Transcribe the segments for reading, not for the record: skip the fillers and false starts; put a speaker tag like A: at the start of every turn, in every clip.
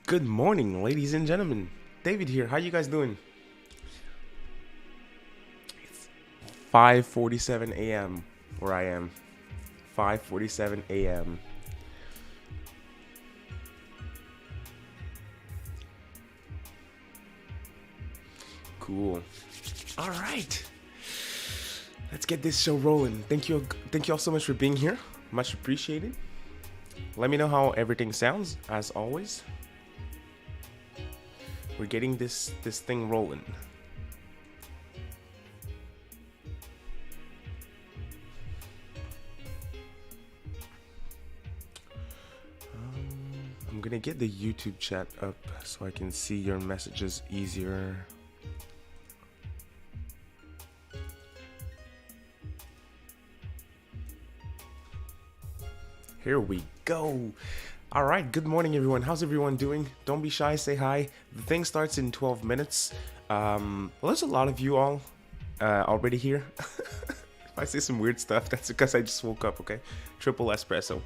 A: Good morning, ladies and gentlemen. David here. How you guys doing? It's 5:47 a.m. where I am. 5:47 a.m. Cool. All right. Let's get this show rolling. Thank you all so much for being here. Much appreciated. Let me know how everything sounds, as always. We're getting this thing rolling. I'm gonna get the YouTube chat up so I can see your messages easier. Here we go. All right, good morning, everyone. How's everyone doing? Don't be shy, say hi. The thing starts in 12 minutes. Well, there's a lot of you all already here. If I say some weird stuff, that's because I just woke up, okay? Triple espresso.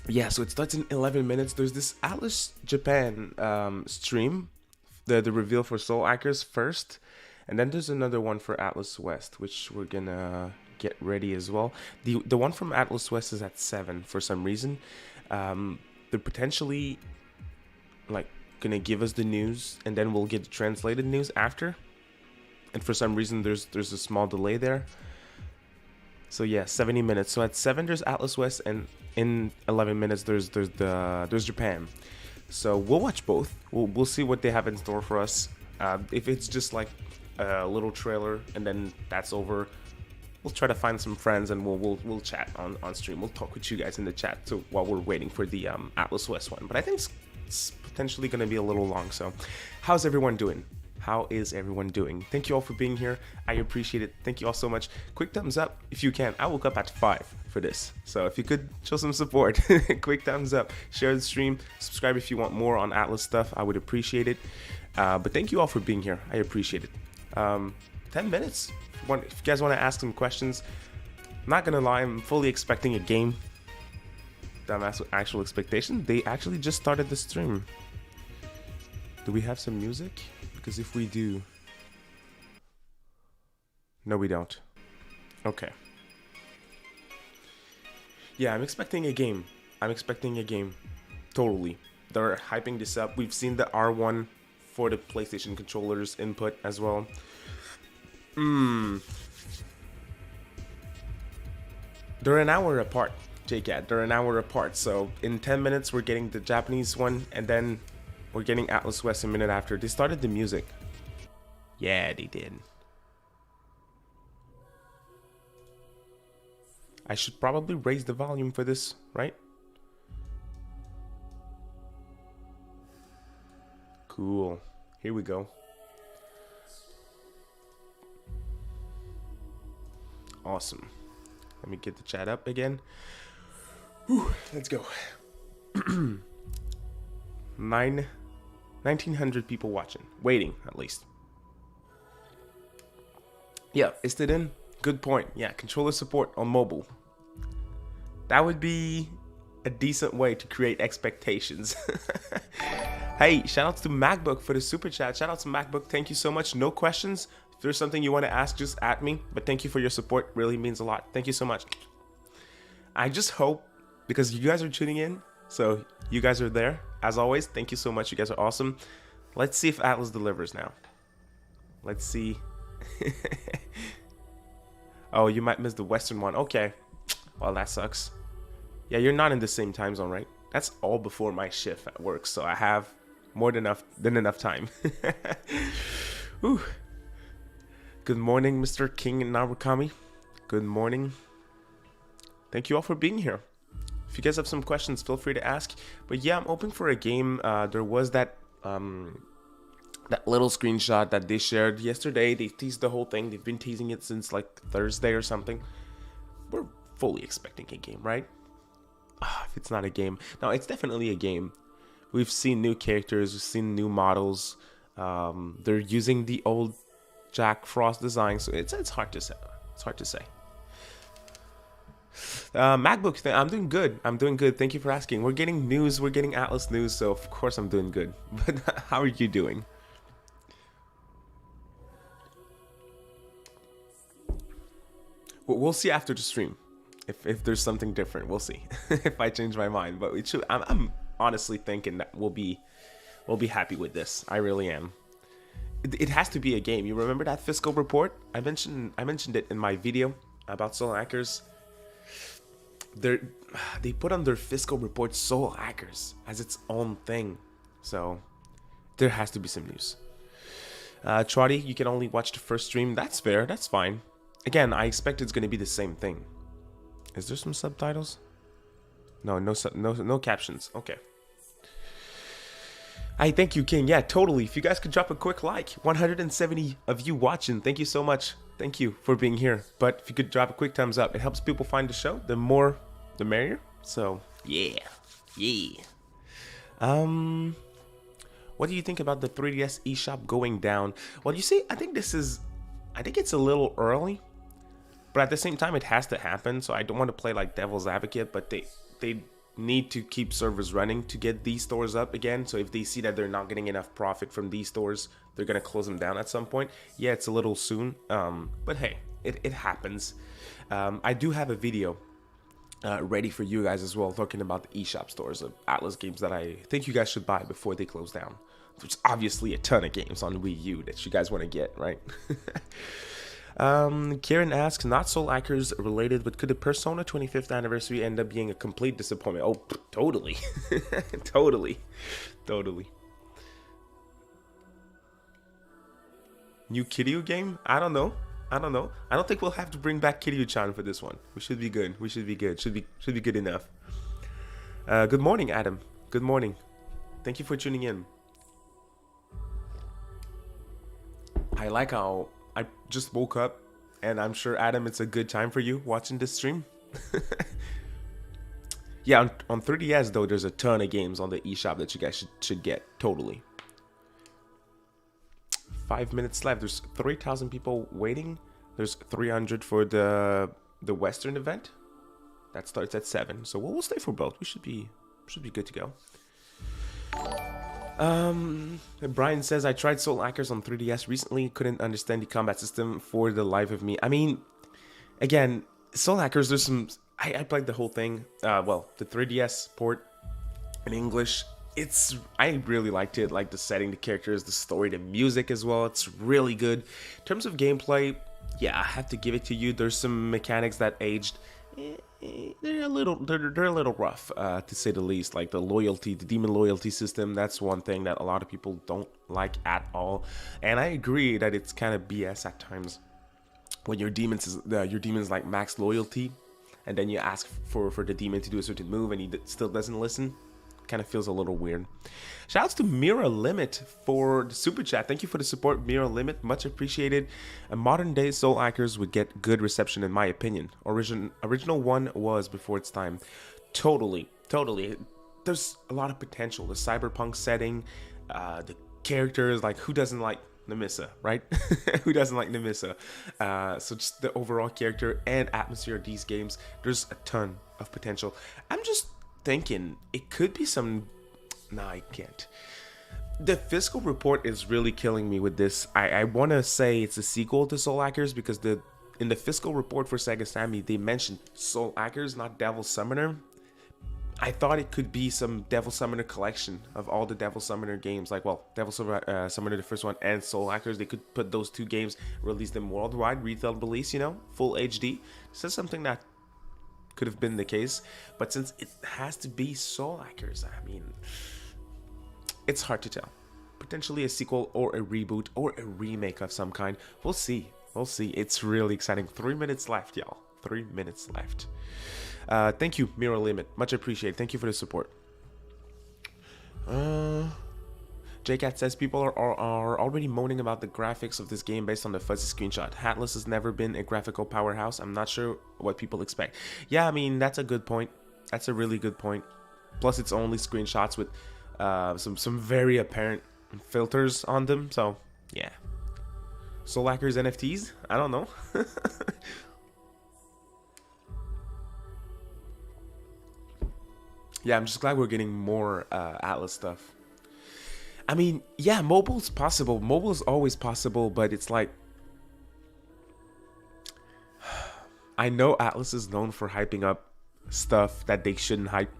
A: Yeah, so it starts in 11 minutes. There's this Atlus Japan stream, the reveal for Soul Hackers first. And then there's another one for Atlus West, which we're gonna get ready as well. The one from Atlus West is at 7 for some reason. They're potentially like gonna give us the news, and then we'll get the translated news after. And for some reason, there's a small delay there. So yeah, 70 minutes. So at 7 there's Atlus West, and in 11 minutes there's Japan. So we'll watch both. We'll see what they have in store for us. If it's just like a little trailer and then that's over, we'll try to find some friends and we'll chat on stream. We'll talk with you guys in the chat too while we're waiting for the Atlus West one. But I think it's potentially going to be a little long. So how's everyone doing? How is everyone doing? Thank you all for being here. I appreciate it. Thank you all so much. Quick thumbs up if you can. I woke up at 5 for this. So if you could show some support, quick thumbs up, share the stream, subscribe if you want more on Atlus stuff. I would appreciate it. But thank you all for being here. I appreciate it. 10 minutes. If you guys want to ask some questions, I'm not going to lie, I'm fully expecting a game. That's actual expectation. They actually just started the stream. Do we have some music? Because if we do... No, we don't. Okay. Yeah, I'm expecting a game. Totally. They're hyping this up. We've seen the R1 for the PlayStation controllers input as well. They're an hour apart, JCat. They're an hour apart. So in 10 minutes, we're getting the Japanese one, and then we're getting Atlus West a minute after. They started the music. Yeah, they did. I should probably raise the volume for this, right? Cool. Here we go. Awesome. Let me get the chat up again. Whew, let's go. 1900 people watching. Waiting, at least. Yeah, is it in? Good point. Yeah, controller support on mobile. That would be a decent way to create expectations. Hey, shout out to MacBook for the super chat. Shout out to MacBook. Thank you so much. No questions. If there's something you want to ask, just at me. But thank you for your support. Really means a lot. Thank you so much. I just hope, because you guys are tuning in, so you guys are there. As always, thank you so much. You guys are awesome. Let's see if Atlus delivers now. Let's see. Oh, you might miss the Western one. Okay. Well, that sucks. Yeah, you're not in the same time zone, right? That's all before my shift at work, so I have more than enough time. Whew. Good morning, Mr. King Narukami. Good morning. Thank you all for being here. If you guys have some questions, feel free to ask. But yeah, I'm hoping for a game. There was that little screenshot that they shared yesterday. They teased the whole thing. They've been teasing it since like Thursday or something. We're fully expecting a game, right? If it's not a game. No, it's definitely a game. We've seen new characters. We've seen new models. They're using the old Jack Frost design, so it's hard to say. It's hard to say. MacBook, I'm doing good. I'm doing good. Thank you for asking. We're getting news. We're getting Atlus news, so of course I'm doing good. But how are you doing? We'll see after the stream. If there's something different, we'll see. If I change my mind, but I'm honestly thinking that we'll be happy with this. I really am. It has to be a game. You remember that Fiscal report? I mentioned it in my video about Soul Hackers. They put on their Fiscal report Soul Hackers as its own thing. So there has to be some news. Trotty, you can only watch the first stream. That's fair. That's fine. Again, I expect it's going to be the same thing. Is there some subtitles? No captions. Okay. Hey, thank you, King. Yeah, totally. If you guys could drop a quick like. 170 of you watching. Thank you so much. Thank you for being here. But if you could drop a quick thumbs up, it helps people find the show. The more, the merrier. So, yeah. Yeah. What do you think about the 3DS eShop going down? Well, you see, I think it's a little early. But at the same time, it has to happen. So I don't want to play like devil's advocate, but they need to keep servers running to get these stores up again. So if they see that they're not getting enough profit from these stores, they're going to close them down at some point. Yeah, it's a little soon. But hey, it happens. I do have a video ready for you guys as well, talking about the eShop stores of Atlus games that I think you guys should buy before they close down. There's obviously a ton of games on Wii U that you guys want to get, right? Kieran asks, not Soul Hackers related, but could the Persona 25th anniversary end up being a complete disappointment? Oh, totally. Totally. New Kiryu game? I don't know. I don't think we'll have to bring back Kiryu-chan for this one. We should be good. Should be good enough. Good morning, Adam. Good morning. Thank you for tuning in. I like how I just woke up, and I'm sure, Adam, it's a good time for you watching this stream. Yeah, on 3DS, though, there's a ton of games on the eShop that you guys should get. Totally. 5 minutes left. There's 3,000 people waiting. There's 300 for the Western event. That starts at 7. So we'll stay for both. We should be good to go. Brian says, I tried Soul Hackers on 3DS recently. Couldn't understand the combat system for the life of me. I mean, again, Soul Hackers, there's some... I played the whole thing. Well, the 3DS port in English. I really liked it. Like the setting, the characters, the story, the music as well. It's really good. In terms of gameplay, yeah, I have to give it to you. There's some mechanics that aged. They're a little rough, to say the least. Like the demon loyalty system. That's one thing that a lot of people don't like at all. And I agree that it's kind of BS at times when your demon's like max loyalty, and then you ask for the demon to do a certain move, and he still doesn't listen. Kind of feels a little weird. Shouts to Mira Limit for the super chat. Thank you for the support, Mira Limit. Much appreciated. A modern day Soul Hackers would get good reception, in my opinion. Original one was before its time. Totally. There's a lot of potential. The cyberpunk setting, the characters, like who doesn't like Nemissa, right? Who doesn't like Nemissa? So just the overall character and atmosphere of these games, there's a ton of potential. I'm just thinking it could be some... No, I can't. The Fiscal report is really killing me with this. I want to say it's a sequel to Soul Hackers because in the Fiscal report for Sega Sammy, they mentioned Soul Hackers, not Devil Summoner. I thought it could be some Devil Summoner collection of all the Devil Summoner games. Like, well, Devil Summoner, the first one, and Soul Hackers. They could put those two games, release them worldwide, retail release, full HD. This is something that could have been the case. But since it has to be Soul Hackers, I mean, it's hard to tell. Potentially a sequel or a reboot or a remake of some kind. We'll see. It's really exciting. 3 minutes left, y'all. 3 minutes left. Thank you, Mirror Limit. Much appreciated. Thank you for the support. JCat says people are already moaning about the graphics of this game based on the fuzzy screenshot. Atlus has never been a graphical powerhouse. I'm not sure what people expect. Yeah, I mean, that's a good point. That's a really good point. Plus, it's only screenshots with some very apparent filters on them. So, yeah. Soul Hackers NFTs? I don't know. Yeah, I'm just glad we're getting more Atlus stuff. I mean, yeah, mobile's possible. Mobile's always possible, but it's like... I know Atlus is known for hyping up stuff that they shouldn't hype.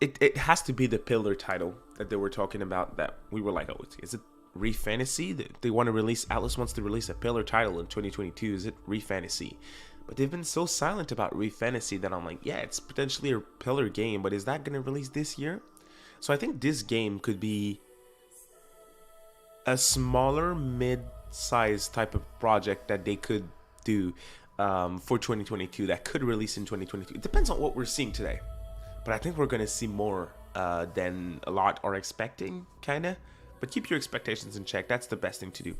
A: It has to be the pillar title that they were talking about that we were like, oh, is it Re-Fantasy? They want to release... Atlus wants to release a pillar title in 2022. Is it Re-Fantasy? But they've been so silent about Re-Fantasy that I'm like, yeah, it's potentially a pillar game, but is that going to release this year? So I think this game could be a smaller, mid-sized type of project that they could do for 2022 that could release in 2022. It depends on what we're seeing today. But I think we're going to see more than a lot are expecting, kind of. But keep your expectations in check. That's the best thing to do.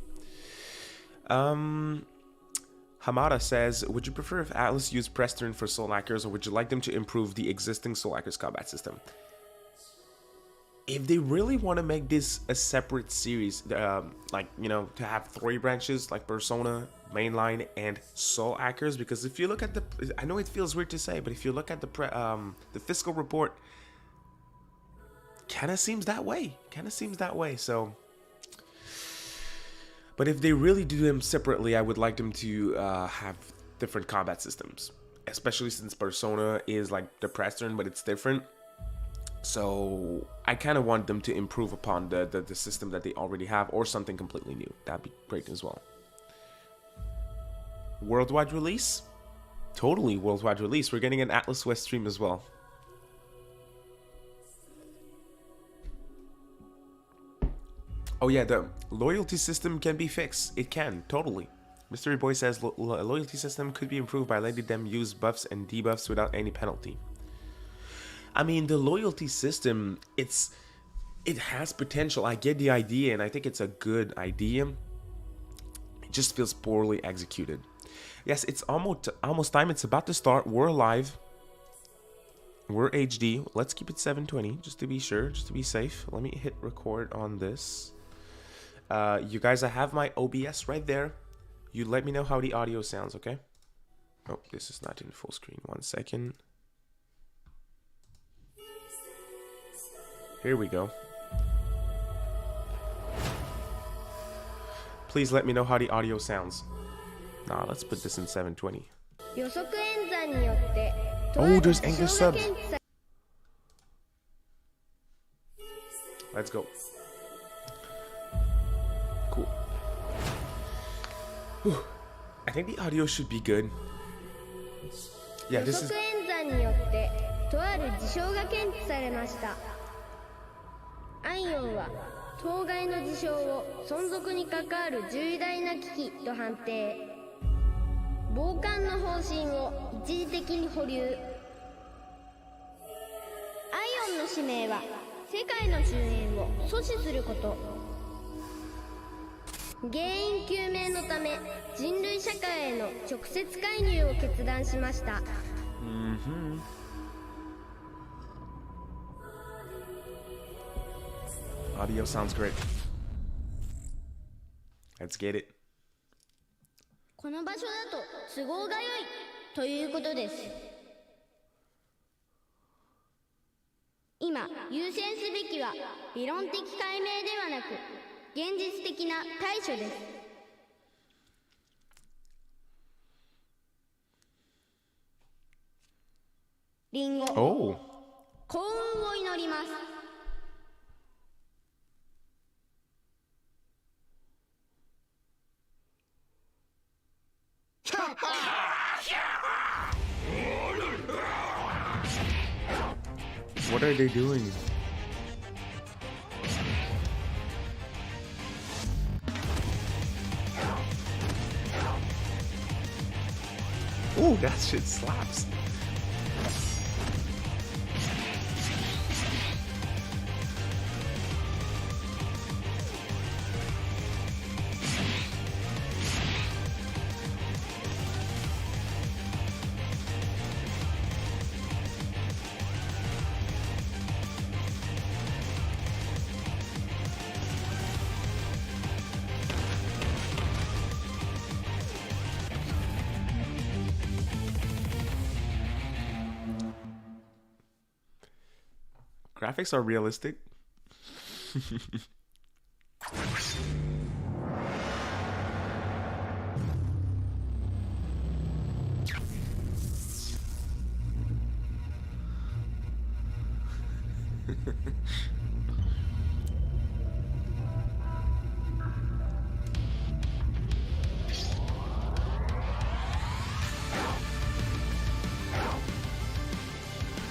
A: Hamada says, would you prefer if Atlus used press turn for Soul Hackers, or would you like them to improve the existing Soul Hackers combat system? If they really want to make this a separate series, like, to have 3 branches, like Persona, Mainline, and Soul Hackers, because if you look at I know it feels weird to say, but if you look at the Fiscal report, kind of seems that way. So, But if they really do them separately, I would like them to have different combat systems, especially since Persona is like the press turn, but it's different. So I kind of want them to improve upon the system that they already have, or something completely new. That'd be great as well. Worldwide release? Totally worldwide release. We're getting an Atlus West stream as well. Oh yeah, the loyalty system can be fixed. It can, totally. Mystery Boy says loyalty system could be improved by letting them use buffs and debuffs without any penalty. I mean, the loyalty system, it has potential. I get the idea, and I think it's a good idea. It just feels poorly executed. Yes, it's almost time. It's about to start. We're live. We're HD. Let's keep it 720, just to be sure, just to be safe. Let me hit record on this. You guys, I have my OBS right there. You let me know how the audio sounds, okay? Oh, this is not in full screen. 1 second. Here we go. Please let me know how the audio sounds. Nah, let's put this in 720. Oh, there's English subs. Let's go. Cool. Whew. I think the audio should be good. Yeah, this is...
B: Aion は当該の事象を存続に関わる重大な危機と判定。傍観の方針を一時的に保留。アイオンの使命は世界の終焉を阻止すること。原因究明のため人類社会への直接介入を決断しました。
A: Audio sounds great. Let's get it.
B: この場所だと都合が良いということです。今優先すべきは理論的解明ではなく現実的な対処です。リンゴ、幸運を祈ります。
A: What are they doing? Ooh, that shit slaps. Graphics are realistic.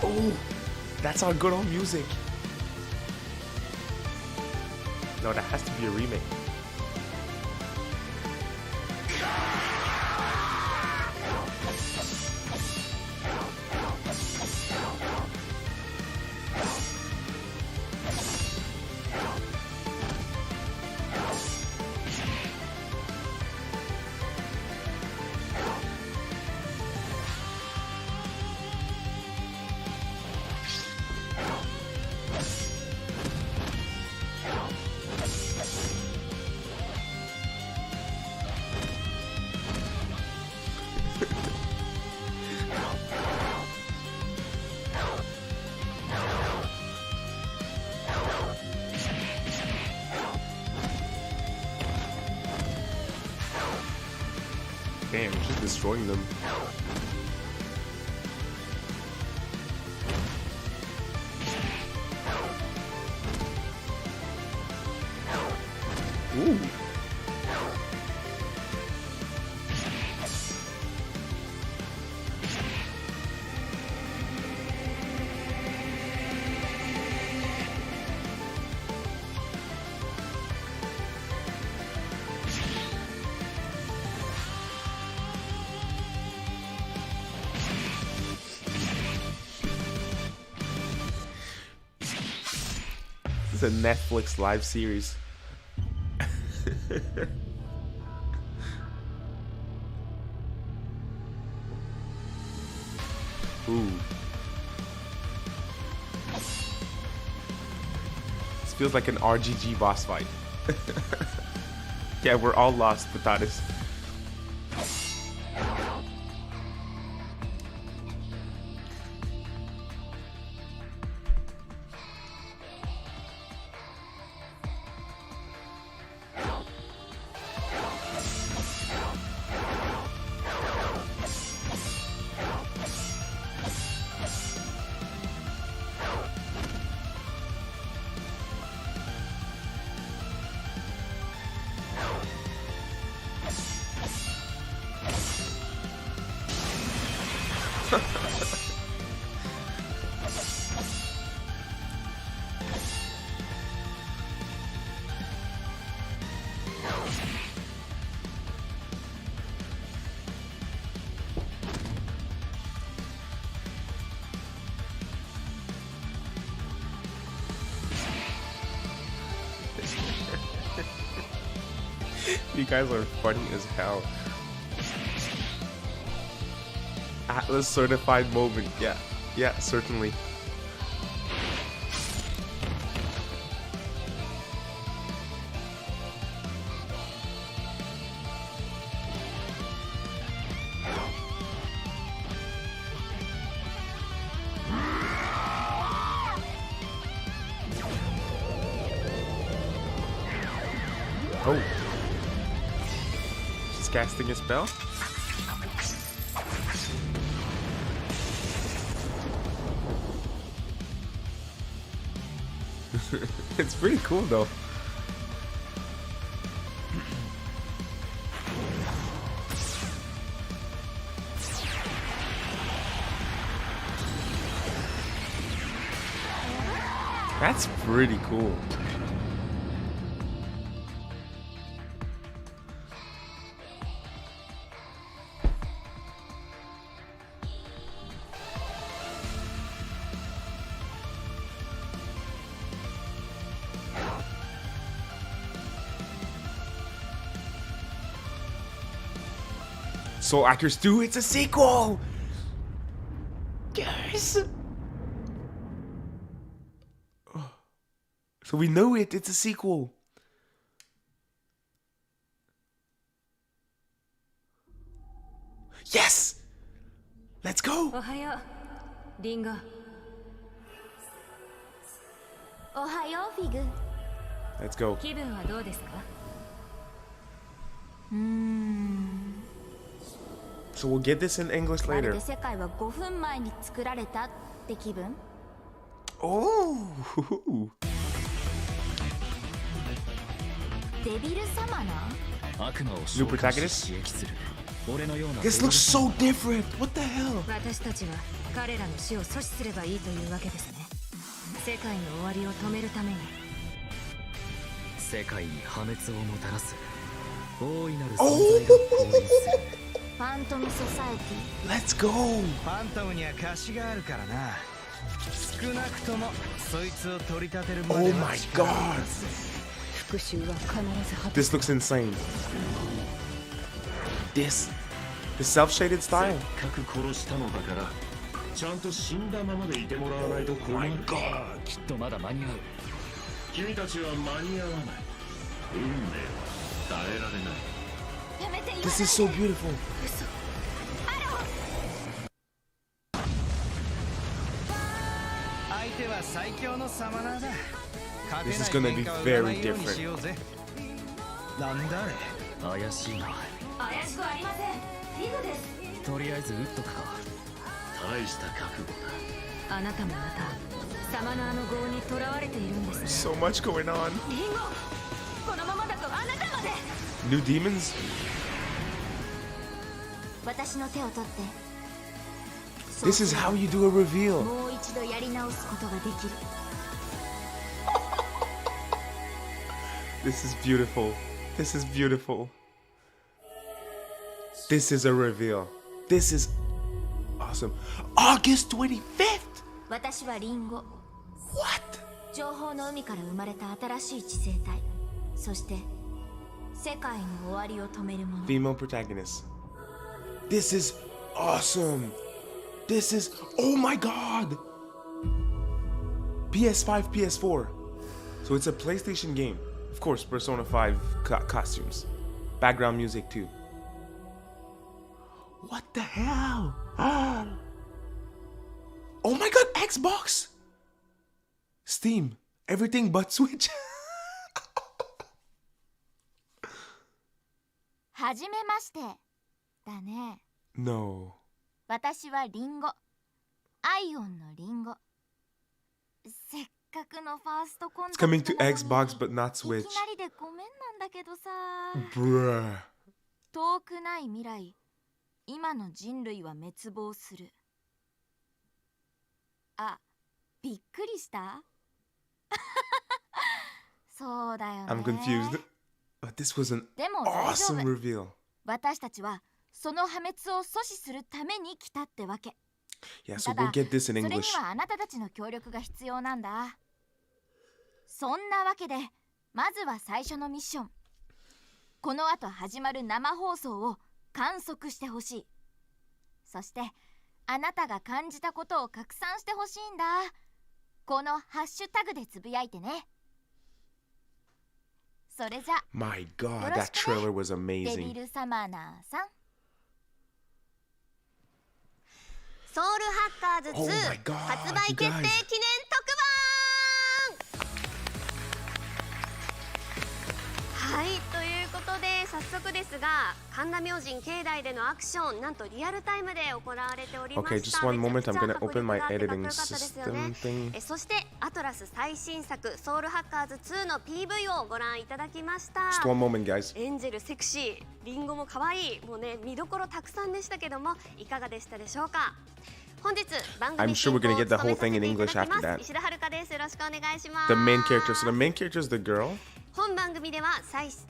A: Oh, that's our good old music. No, that has to be a remake. Damn, just destroying them. Ooh. It's a Netflix live series. Ooh. This feels like an RGG boss fight. Yeah, we're all lost without us. You guys are funny as hell. Atlus certified moment. Yeah, certainly. Oh. She's casting a spell? It's pretty cool though. That's pretty cool. Soul Actors 2, it's a sequel! Yes! So we know it's a sequel. Yes! Let's go!
C: Ohayo, Ringo.
B: Ohayo, Fig.
A: Let's go.
C: 気分はどうですか?
A: So we'll get this in English
B: まる
A: later.
B: で世界は5分前に作られたって気分
A: Oh!
B: デビル様な
A: New protagonist? This looks so different! What the hell?
C: 私たちは彼らの死を阻止すればいいというわけですね。世界の終わりを止めるために。
D: 世界に破滅をもたらす大いなる存在が降臨する。
B: ファントムソサエティ
A: Let's go!
E: ファントムには貸しがあるからな。少なくともそいつを取り立てるま
A: Oh
E: では
A: my god!
C: 復讐は必ず果た
A: This looks insane. This. The self-shaded
F: せ
A: style.
F: っかく殺したのだからちゃんと死んだままでいてもらわないと困る。
D: きっとまだ間に合う。
F: 君たちは間に合わない。運命は変えられない。
B: やめて言わ
A: This is so beautiful.
E: 相手は最強のサマナーだ。
A: This is gonna be very different.
E: なんだあれ。
D: 怪しいな。
C: 怪しくありません。
D: とりあえず撃っとくか。
F: 大した覚悟だ。
C: あなたもまたサマナーの業にとらわれているんですね。
A: So much going on.
C: リンゴ、このままだとあなたまで。
A: New demons?
B: 私の手を取って
A: This is how you do a reveal.
B: もう一度やり直すことができる。
A: This is beautiful. This is beautiful. This is a reveal. This is awesome. August 25th?
B: 私はリンゴ。
A: What?
B: 情報の海から生まれた新しい知性体、そして世界の終わりを止めるもの。
A: Female protagonist. This is awesome. This is, oh my god. PS5, PS4. So it's a PlayStation game. Of course, Persona 5 costumes. Background music too. What the hell? Oh my god, Xbox! Steam. Everything but Switch.
B: はじめましてだね。
A: No.
B: 私はリンゴ。アイオンのリンゴ。せっかくのファーストコン
A: It's
B: タクト
A: coming to
B: なのに
A: Xbox but not
B: い
A: Switch.
B: きなりでごめんなんだけどさ。
A: Bruh.
B: 遠くない未来、今の人類は滅亡する。あ、びっくりしたそうだよね。
A: I'm confused. But this was an
B: でも大丈
A: awesome
B: 夫。
A: reveal.
B: 私たちはその破滅を阻止するために来たってわけ。
A: Yeah, so
B: た
A: we'll
B: だ、
A: get this
B: そ
A: in
B: れに
A: English.
B: はあなたたちの協力が必要なんだ。そんなわけで、まずは最初のミッション。この後始まる生放送を観測してほしい。そして、あなたが感じたことを拡散してほしいんだ。このハッシュタグでつぶやいてね。それじゃ、
A: My
B: よ
A: god,
B: ろ
A: that
B: しくね
A: trailer was
B: デビ
A: amazing.
B: ルサマナーさん。
G: ソウルハッカーズ
A: Oh my
G: 2
A: god,
G: 発売
A: you
G: 決定
A: guys.
G: 記念特番。はい、ということで早速ですが、神田明神境内でのアクション、なんとリアルタイムで行われておりました。
A: Okay, just one moment. I'm
G: めちゃくちゃ
A: gonna open my
G: 迫力があってかっこ
A: editing
G: よかったですよ
A: system
G: ね。
A: thing.
G: そしてアトラス最新作ソウルハッカーズ2の PV をご覧いただきました。
A: Just one moment, guys.
G: エンジェルセクシー、リンゴも可愛い、もうね見どころたくさんでしたけども、いかがでしたでしょうか。本日番
A: I'm
G: 組
A: sure we're
G: 進行
A: gonna
G: を
A: get the
G: 務め
A: whole
G: させ
A: thing in
G: ていた
A: English
G: だき
A: after
G: ま
A: that.
G: す石田遥です。よろしくお願いします。
A: The main character. So the main character is the girl.
G: 本番組では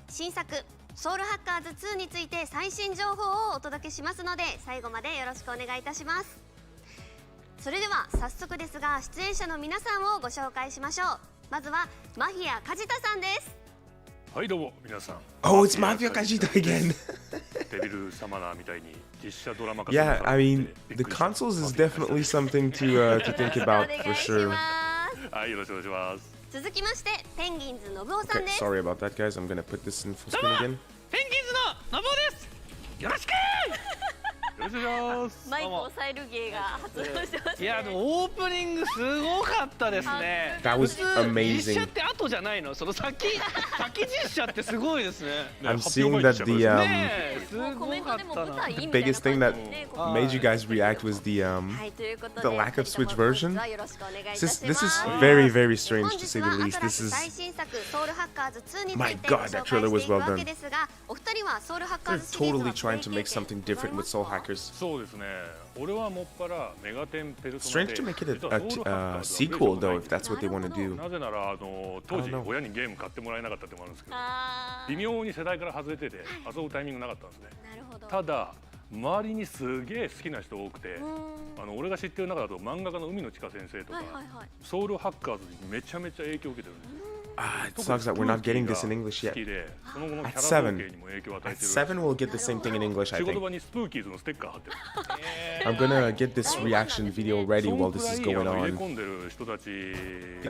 G: 新作ソウルハッカーズ2について最新情報をお届けしますので、最後までよろしくお願いいたします。それでは早速ですが、出演者の皆さんをご紹介しましょう。まずはマフィア梶田さんです。
F: はいどうも皆さん。
A: Oh, it's Mafia Kajita again.
F: デビルサマナーみたいに実写ドラマ化
A: Yeah,
F: された
A: I
F: の
A: mean,
F: でびっ
A: the
F: くりしました
A: consoles is definitely something to think about
G: お願
A: for
G: いし
A: sure.
G: ます。
F: はいよろしくお願いします。
G: 続きましてペンギンズ信夫さん
A: Okay,
G: です
A: sorry about that, guys. I'm gonna put this in full screen again.
H: ペンギンズののぼうです。よろしく。
F: よろしくお願いします。
G: マイクを抑える芸が発動してますね。
H: いやでもオープニングすごかったですね。
A: That was
H: 普通実写
A: amazing.
H: って後じゃないの。その先実写ってすごいですね。
A: I'm
F: 発表
A: seeing
F: 前
A: that
F: にしちゃ
A: the
F: いま
A: um
F: すね
H: ねえす
G: もうコメントでも
H: ごかったな。
G: 舞台いい
A: the
G: みたいな
A: biggest thing
G: 感
A: that
G: じでね
A: made you guys react was the
G: はいということで
A: the lack of Switch
G: 本
A: version.
G: 日はよろしくお願いいたします
A: This is very very strange
G: 本
A: to
G: 日
A: say
G: は
A: the
G: ア
A: least.
G: トラ
A: This
G: ス
A: is
G: 最新作ソウルハッカーズ2につ
A: My
G: いてご
A: God,
G: 紹
A: that
G: 介
A: trailer was
G: してい
A: well
G: くわ
A: done.
G: けですが、お二人はソウルハッカー
A: they're
G: ズシリーズ
A: totally
G: は
A: trying to make something different with Soul Hackers.
F: そうですね。俺はもっぱらメガテンペルソナ
A: Strange
F: で
A: to make it
F: 実はソウルハッカーズは
A: sequel though, if
F: プレイ
A: that's what they want to
G: なる
A: do.
F: なぜなら当時
A: I don't know.
F: 親にゲーム買ってもらえなかったってのもあるんですけど、
G: あー
F: 微妙に世代から外れてて遊ぶタイミングなかったんですね。
G: なるほど。
F: ただ周りにすげえ好きな人多くて、俺が知ってる中だと漫画家の海野千佳先生とか、
G: はいはいはい。
F: ソウルハッカーズにめちゃめちゃ影響を受けてるんですよ。
A: Ah, it sucks that we're not getting this in English
F: 好
A: yet.
F: きで、その後のキ
A: At
F: ャラ造
A: 7,
F: 形にも影響を与え
A: at
F: てる。
A: 7 we'll get the same thing in English, I
F: 仕事
A: think.
F: 場にスプーキーズのステッカー貼ってる。
A: I'm gonna get this reaction video ready
F: そ
A: while
F: のく
A: this
F: ら
A: is
F: い
A: going
F: 入れ
A: on.
F: 込んでる人たち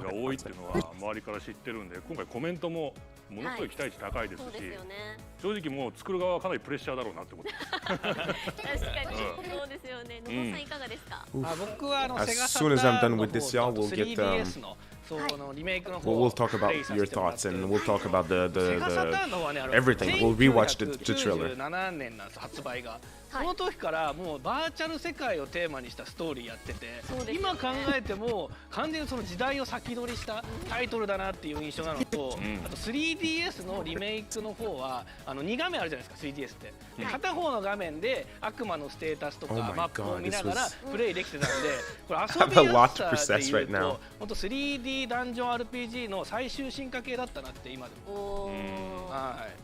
F: が多いっていうのは周りから知ってるんで、今回コメントもものすごい期待値高いですし、
G: そうですよね。
F: 正直もう作る側はかなりプレッシャーだろうなって思ってます。
G: 確かにそうですよね。野呂さんいかがですか。
H: あ僕は
A: As
H: セガ
A: soon as I'm
H: サター
A: done
H: ンの
A: with this, y'all,
H: 方
A: we'll
H: と
A: get,
H: 3DS のそうリメイクの方
A: we'll talk
H: プ
A: about
H: レイさ
A: your
H: せてもらっ
A: thoughts
H: て
A: and we'll talk about
H: セガサターンの方はね
A: everything. We'll rewatch the trailer.
H: 1997年なんです発売がその時からもうバーチャル世界をテーマにしたストーリーやってて、今考えても完全にその時代を先取りしたタイトルだなっていう印象なのと、あと 3DS のリメイクの方は2画面あるじゃないですか 3DS って、片方の画面で悪魔のステータスとかマップを見ながらプレイできてたんで、これ遊びやすさでいうと本当 3D ダンジョン RPG の最終進化系だったなって今でも、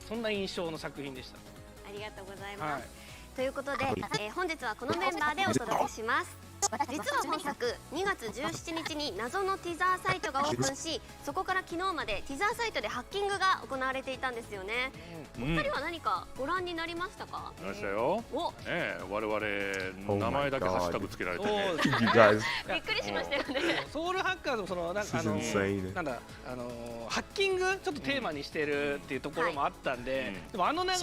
H: そんな印象の作品でした。
G: ありがとうございます。ということで、本日はこのメンバーでお届けします。実は本作2月17日に謎のティザーサイトがオープンし、そこから昨日までティザーサイトでハッキングが行われていたんですよね。お二人は何かご覧になりましたか？
F: 見ましたよ。我々名前だけハッシュタグつけられてね。
G: びっくりしましたよね。
H: ソウルハッカーズもそのなんだハッキングちょっとテーマにしてるっていうところもあったんで、でも流れで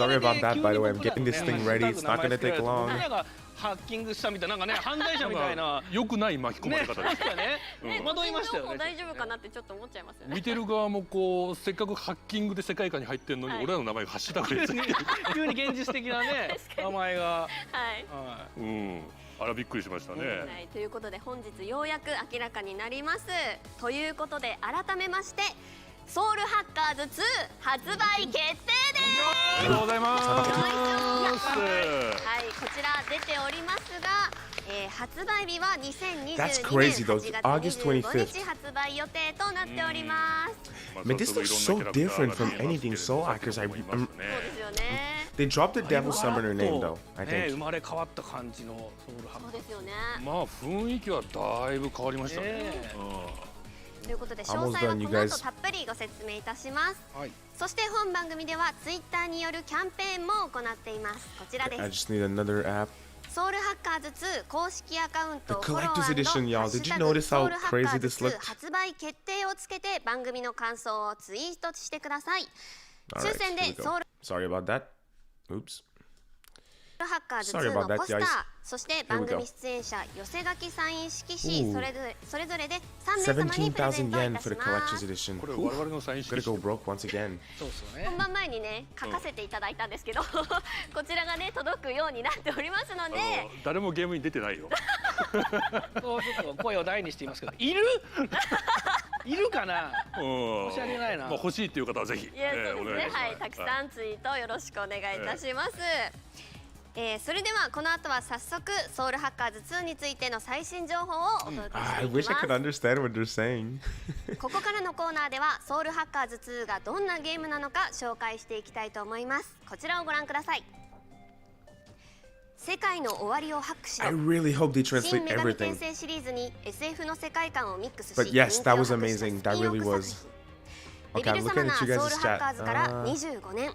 H: 急に僕らがハッキングしたみたいな、なんかね犯罪者みたいな
F: 良くない巻き込まれ方でした
H: ね。戸惑いましたよね。
G: 大丈夫かなってちょっと思っちゃいますよね。
F: 見てる側もこうせっかくハッキングで世界観に入ってるのに、俺らの名前がハッシュタグでついてる。
H: 急に現実的なね名前が。
G: はい。
F: あらびっくりしましたね。
G: ということで本日ようやく明らかになります。ということで改めましてソウルハッカーズ2発売決定です。
F: ありがとうございます。
G: はい、こちら出ておりますが、発売日は2022年8月25日発売予定となっております。
A: Man, this looks so different from anything Soul Hackers. そうですよね。They dropped the Devil Summoner name though, I think.
H: 生まれ変わった感じのソウルハッカーズ。
G: そうですよね。
F: まあ雰囲気はだいぶ変わりましたね。
G: ということで詳細はこの後たっぷりご説明いたします。そして本番組ではツイッターによるキャンペーンも行っています。こちらです。
A: I just need another app.
G: ソウルハッカーズ2公式アカウント
A: The
G: フォロー&ハ
A: collector's
G: ッ
A: edition,
G: シ
A: y'all.
G: ュ
A: Did you
G: タグ
A: notice
G: ソ
A: how
G: ウルハッカ
A: crazy
G: ーズ
A: this
G: 2
A: looked?
G: 発売決定をつけて番組の感想をツイートしてください。抽選でソウル
A: Sorry about that. Oops.
G: ハッカーズ2のポスター、そして番組出演者寄せ書きサイン色紙それぞれで3名様にプレゼントいたします。
F: これ我々のサイン色紙。
A: Gonna go broke once again.
G: 本番前にね書かせていただいたんですけど、こちらがね届くようになっておりますので、
F: 誰もゲームに出てないよ。
H: そうちょっと声を大にしていますけど、いる？いるかな？申し訳ないな。
F: 欲しいっていう方はぜひ
G: お願いします。はい、たくさんツイートよろしくお願いいたします。それではこの後は早速ソウルハッカーズ2についての最新情報をお届けしていきます。
A: I wish I could understand what they're saying.
G: ここからのコーナーではソウルハッカーズ2がどんなゲームなのか紹介していきたいと思います。こちらをご覧ください。世界の終わりをハックしろ。
A: I really hope they
G: 新
A: translate
G: 女神転
A: everything.
G: 生シリーズに SF の世界観をミックスし、
A: But yes, that was amazing. That really was.
G: デビルサマナーソウルハッカーズから25年。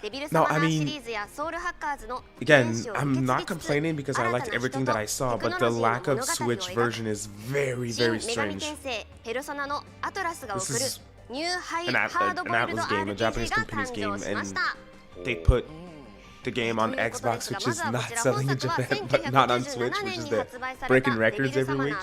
G: デビルサマナーシリーズやソウルハッカーズの
A: Again, I'm not complaining because I liked everything that I saw, but the lack of Switch version is very, very
G: 新女神
A: strange.
G: 転生ペルソナのアトラスが送る
A: This is
G: ニューハイ
A: an
G: ハードボイルド
A: Atlus game, a Japanese
G: RPG が
A: company's
G: 誕
A: game,
G: 生しま
A: and
G: した。
A: they put the game on Xbox, which is not selling in Japan, but not on Switch, which is the breaking records every week.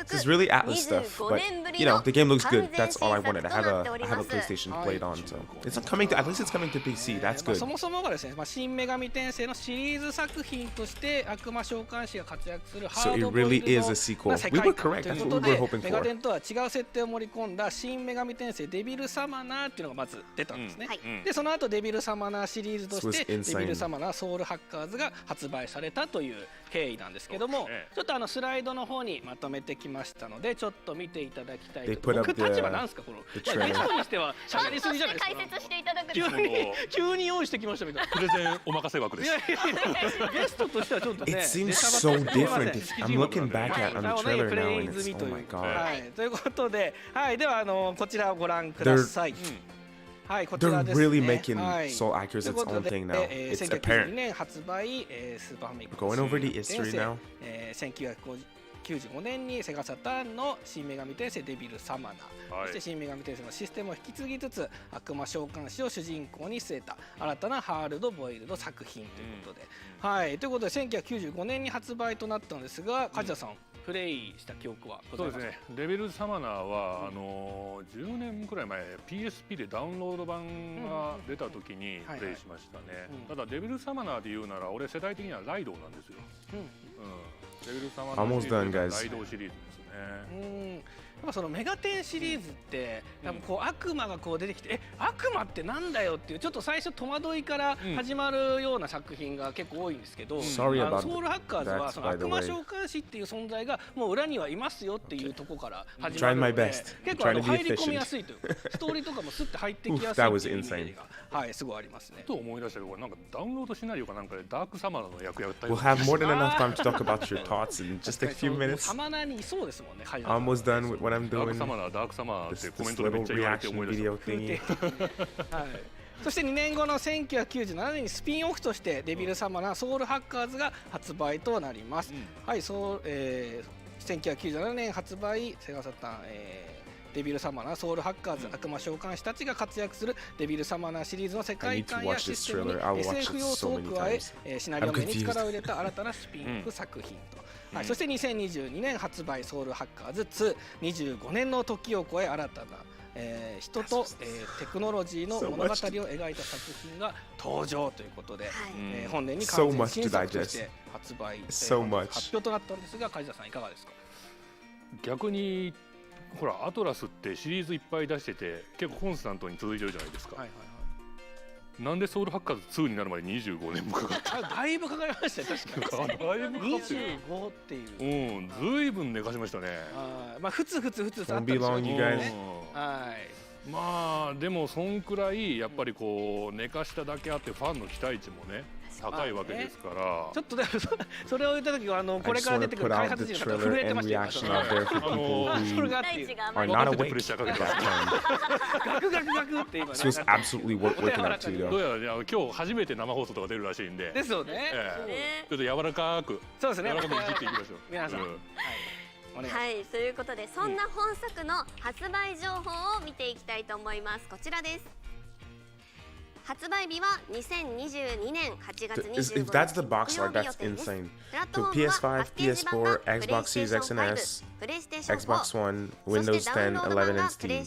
A: This is really Atlus stuff, but you know, the game looks good. That's all I wanted. I have a PlayStation to play it on, so it's coming to, at least it's coming to PC. That's good.
H: そもそもがですね、新女神転生のシリーズ作品として悪魔召喚師が活躍するハ
A: So
H: ー
A: it
H: ドボイ
A: really
H: ル
A: is
H: ド
A: a sequel.
H: な世
A: We
H: 界
A: were
H: 観
A: correct.
H: という
A: That's
H: こ
A: what
H: と
A: we
H: で
A: were hoping
H: メガ
A: for.
H: テンとは違う設定を盛り込んだ新女神転生デビルサマナーっていうのがまず出たんですね。でその後デビルサマナーシリーズとしてデビルサマナーソウルハッカーズが発売されたという経緯なんですけども、ちょっとスライドの方にまとめてきましたのでちょっと見ていただきたいと。僕立場なんですかこのゲストにしては喋りすぎじゃないですか。
G: 解説していただく
H: 急に用意してきましたみたいな。
F: プレゼンお任せ枠です。
H: ゲストとしてはちょっとね。
A: It seems so different. I'm looking back at on the trailer now, and it's oh my god.
H: はいということで、はいではこちらをご覧ください。はいこちら
A: They're
H: ですね。
A: really making Soul Hackers its own thing now. It's
H: 1992
A: apparent.
H: 年発売スーパーファミコン
A: Going over the history now.
H: 1995年にセガサターンの新女神転生デビルサマナー、そして新女神転生のシステムを引き継ぎつつ悪魔召喚師を主人公に据えた新たなハールドボイルド作品ということで、はいということで1995年に発売となったのですが、梶田さんプレイした記憶はござ
F: そ
H: いうますか？
F: ですね、レベルサマナーは、10年くらい前 PSP でダウンロード版が出た時にプレイしましたね。ただレベルサマナーで言うなら俺世代的にはライドウなんですよ。レベルサマナーシリーズはライドウシリーズですね。
H: やっぱそのメガテンシリーズってやっぱこう悪魔がこう出てきて悪魔ってなんだよっていうちょっと最初戸惑いから始まるような作品が結構多いんですけど、ソウルハッカーズはその悪魔召喚師っていう存在がもう裏にはいますよっていうところから始まるので結構入り込みやすいというかストーリーとかもスッて入ってきやすいっていうイメージがはいすごいありますね。
F: と思い出したけどなんかダウンロードシナリオかなんかでダークサマナーの役やった
A: よ。We'll have more than enough time to talk about your thoughts in just a few minutes.
H: サマナーにいそうですもんね。
A: Almost done with what I'm doing.
F: ダークサマーってコメントでめっちゃ言われて思い出した。
H: はい。そして2年後の1997年にスピンオフとしてデビルサマナーソウルハッカーズが発売となります。はい、1997年発売セガサターン、デビルサマナーソウルハッカーズ悪魔召喚師たちが活躍するデビルサマナーシリーズの世界観やシステムに SF 要素を加えシナリオ面に力を入れた新たなスピンオフ作品と。はい、そして2022年発売ソウルハッカーズ2、25年の時を超え新たな、人と、テクノロジーの物語を描いた作品が登場ということで、本年に完全新作として発売、発表となったんですが梶田さんいかがですか？
F: 逆にほらアトラスってシリーズいっぱい出してて結構コンスタントに続いてるじゃないですか。なんでソウルハッカーズ2になるまで25年もかかった
H: だいぶかかりましたよ確かに
F: だいぶかかってる
H: 25っていう
F: ずいぶん寝かしましたね。
H: まあふつふつあったんですよね。
F: まあでもそんくらいやっぱりこう寝かしただけあってファンの期待値もね高いわけですから、
H: ちょっとでもそれを言った時はこれから出てくる開発陣の方震えてましたよ。それがっていう
F: 任せてプレッシャーかけて
H: ガクガクガクって今ね。
A: So it's absolutely working out too.
F: どうやら今日初めて生放送とか出るらしいんで。
H: ですよね。
F: ちょっと柔らかく。
H: そうですね。
F: 柔らかくいじっていきましょう。
G: 皆さん。はい、ということでそんな本作の発売情報を見ていきたいと思います。こちらです。発売日は2022年8月25日。
A: If that's the box art, that's insane. So PS5, PS4, Xbox Series X and S, Xbox One, Windows 10, 11, and Steam.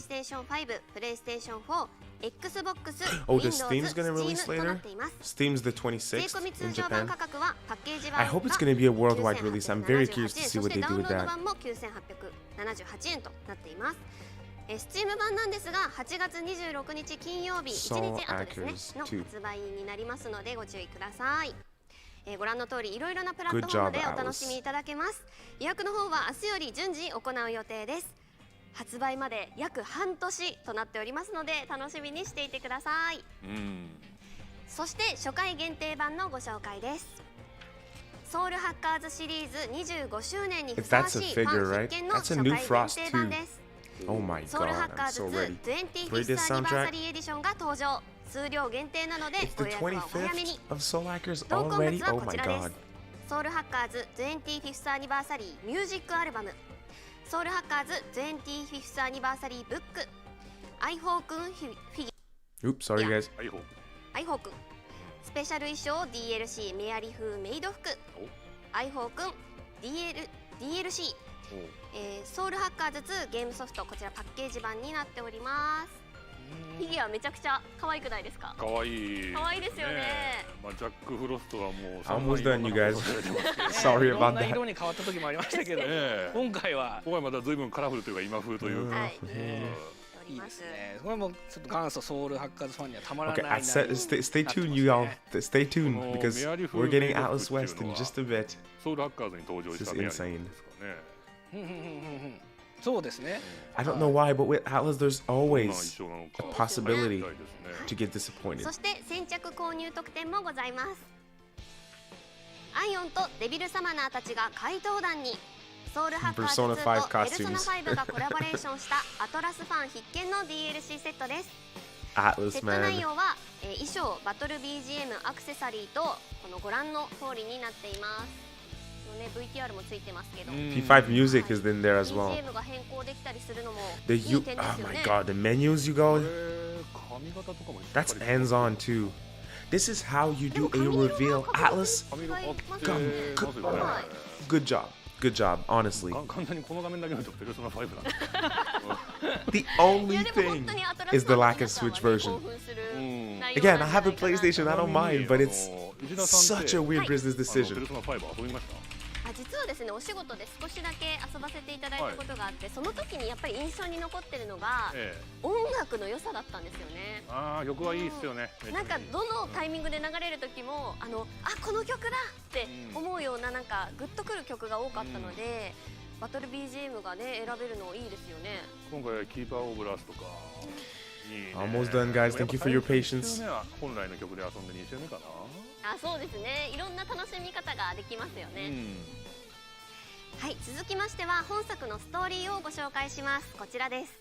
A: Oh, the Steam's gonna release later? Steam's the 26th in Japan. I hope it's gonna be a worldwide release. I'm very curious to see what they do with that.
G: スチーム版なんですが8月26日金曜日1日後ですねの発売になりますのでご注意ください。ご覧の通りいろいろなプラットフォームでお楽しみいただけます。予約の方は明日より順次行う予定です。発売まで約半年となっておりますので楽しみにしていてください。そして初回限定版のご紹介です。ソウルハッカーズシリーズ25周年にふさわしいファン必見の初回限定版です。
A: Oh my god,
G: ソウルハッカーズ2 25th アニバーサリーエディションが登場。数量限定なのでご予約はお早めに。同梱物はこちらです。ソウルハッカーズ 25th アニバーサリーミュージックアルバム、ソウルハッカーズ 25th アニバーサリーブック、アイホーくんフィギュア、
A: Oops, sorry guys.
G: アイホーくんスペシャル衣装 DLC メアリ風メイド服、アイホーくん DLC、ソウルハッカーズ2ゲームソフト、こちらパッケージ版になっております。フィギュアめちゃくちゃ可愛くないですか？
F: 可愛い。
G: 可愛いですよね。
F: まあジャックフロストはもう
A: Almost done, you guys. Sorry
H: いろん
A: about
H: な
A: that.
H: 色に変わった時もありましたけど、今回は
F: また随分カラフルというか今風というか。
H: いいですね。これもちょっと元祖ソウルハッカーズファンにはたまらない。
A: Okay, stay tuned, you all. Stay tuned because we're getting Atlus West in just a bit.
F: ソウルハッカーズに登場したメアリーですかね。
H: そうですね。
A: I don't know why, but with Atlas, there's always a possibility to get disappointed.
G: そして先着購入特典もございます。アイオンとデビルサマナーたちが怪盗団に。ソウルハッカーズ2とペルソナ5がコラボレーションしたアトラスファン必見の DLC セットです。セット内容は衣装、バトル BGM、アクセサリーとこのご覧の通りになっています。VTR もついてますけど、
A: P5 music is in there as well.
G: BGM が変更できたりするのもいい点ですよね。
A: Oh my god, the menus you go. That's hands-on too. This is how you do a reveal. Atlas, good job. good job, honestly.
F: 簡単にこの画面だけ見るとペルソナ5なんだ
A: The only
G: いやでも本
A: thing
G: 当にアトラス
A: is the
G: ファンの
A: lack of
G: 皆さんは
A: Switch
G: ね
A: version.
G: 興奮する内
A: Again,
G: 容
A: I
G: なん
A: have
G: じ
A: a
G: ゃないかな
A: PlayStation, I don't mind, but it's
F: 内田さんって
A: such a weird
G: はい
A: business
F: ペル
A: decision.
F: ソナ5遊びました
G: あ実はですねお仕事で少しだけ遊ばせていただいたことがあって、その時にやっぱり印象に残ってるのが、
F: ええ
G: 音楽の良さだったんですよね。
F: ああ曲はいいっすよね
G: なんかどのタイミングで流れる時もこの曲だって思うようななんかグッとくる曲が多かったので、バトル BGM がね選べるのいいですよね。
F: 今回キーパーオブラスとかいいね
A: Almost done, guys. Thank you for your patience.
F: 本来の曲で遊んで2周目かな
G: そうですね、いろんな楽しみ方ができますよね。はい、続きましては本作のストーリーをご紹介します。こちらです。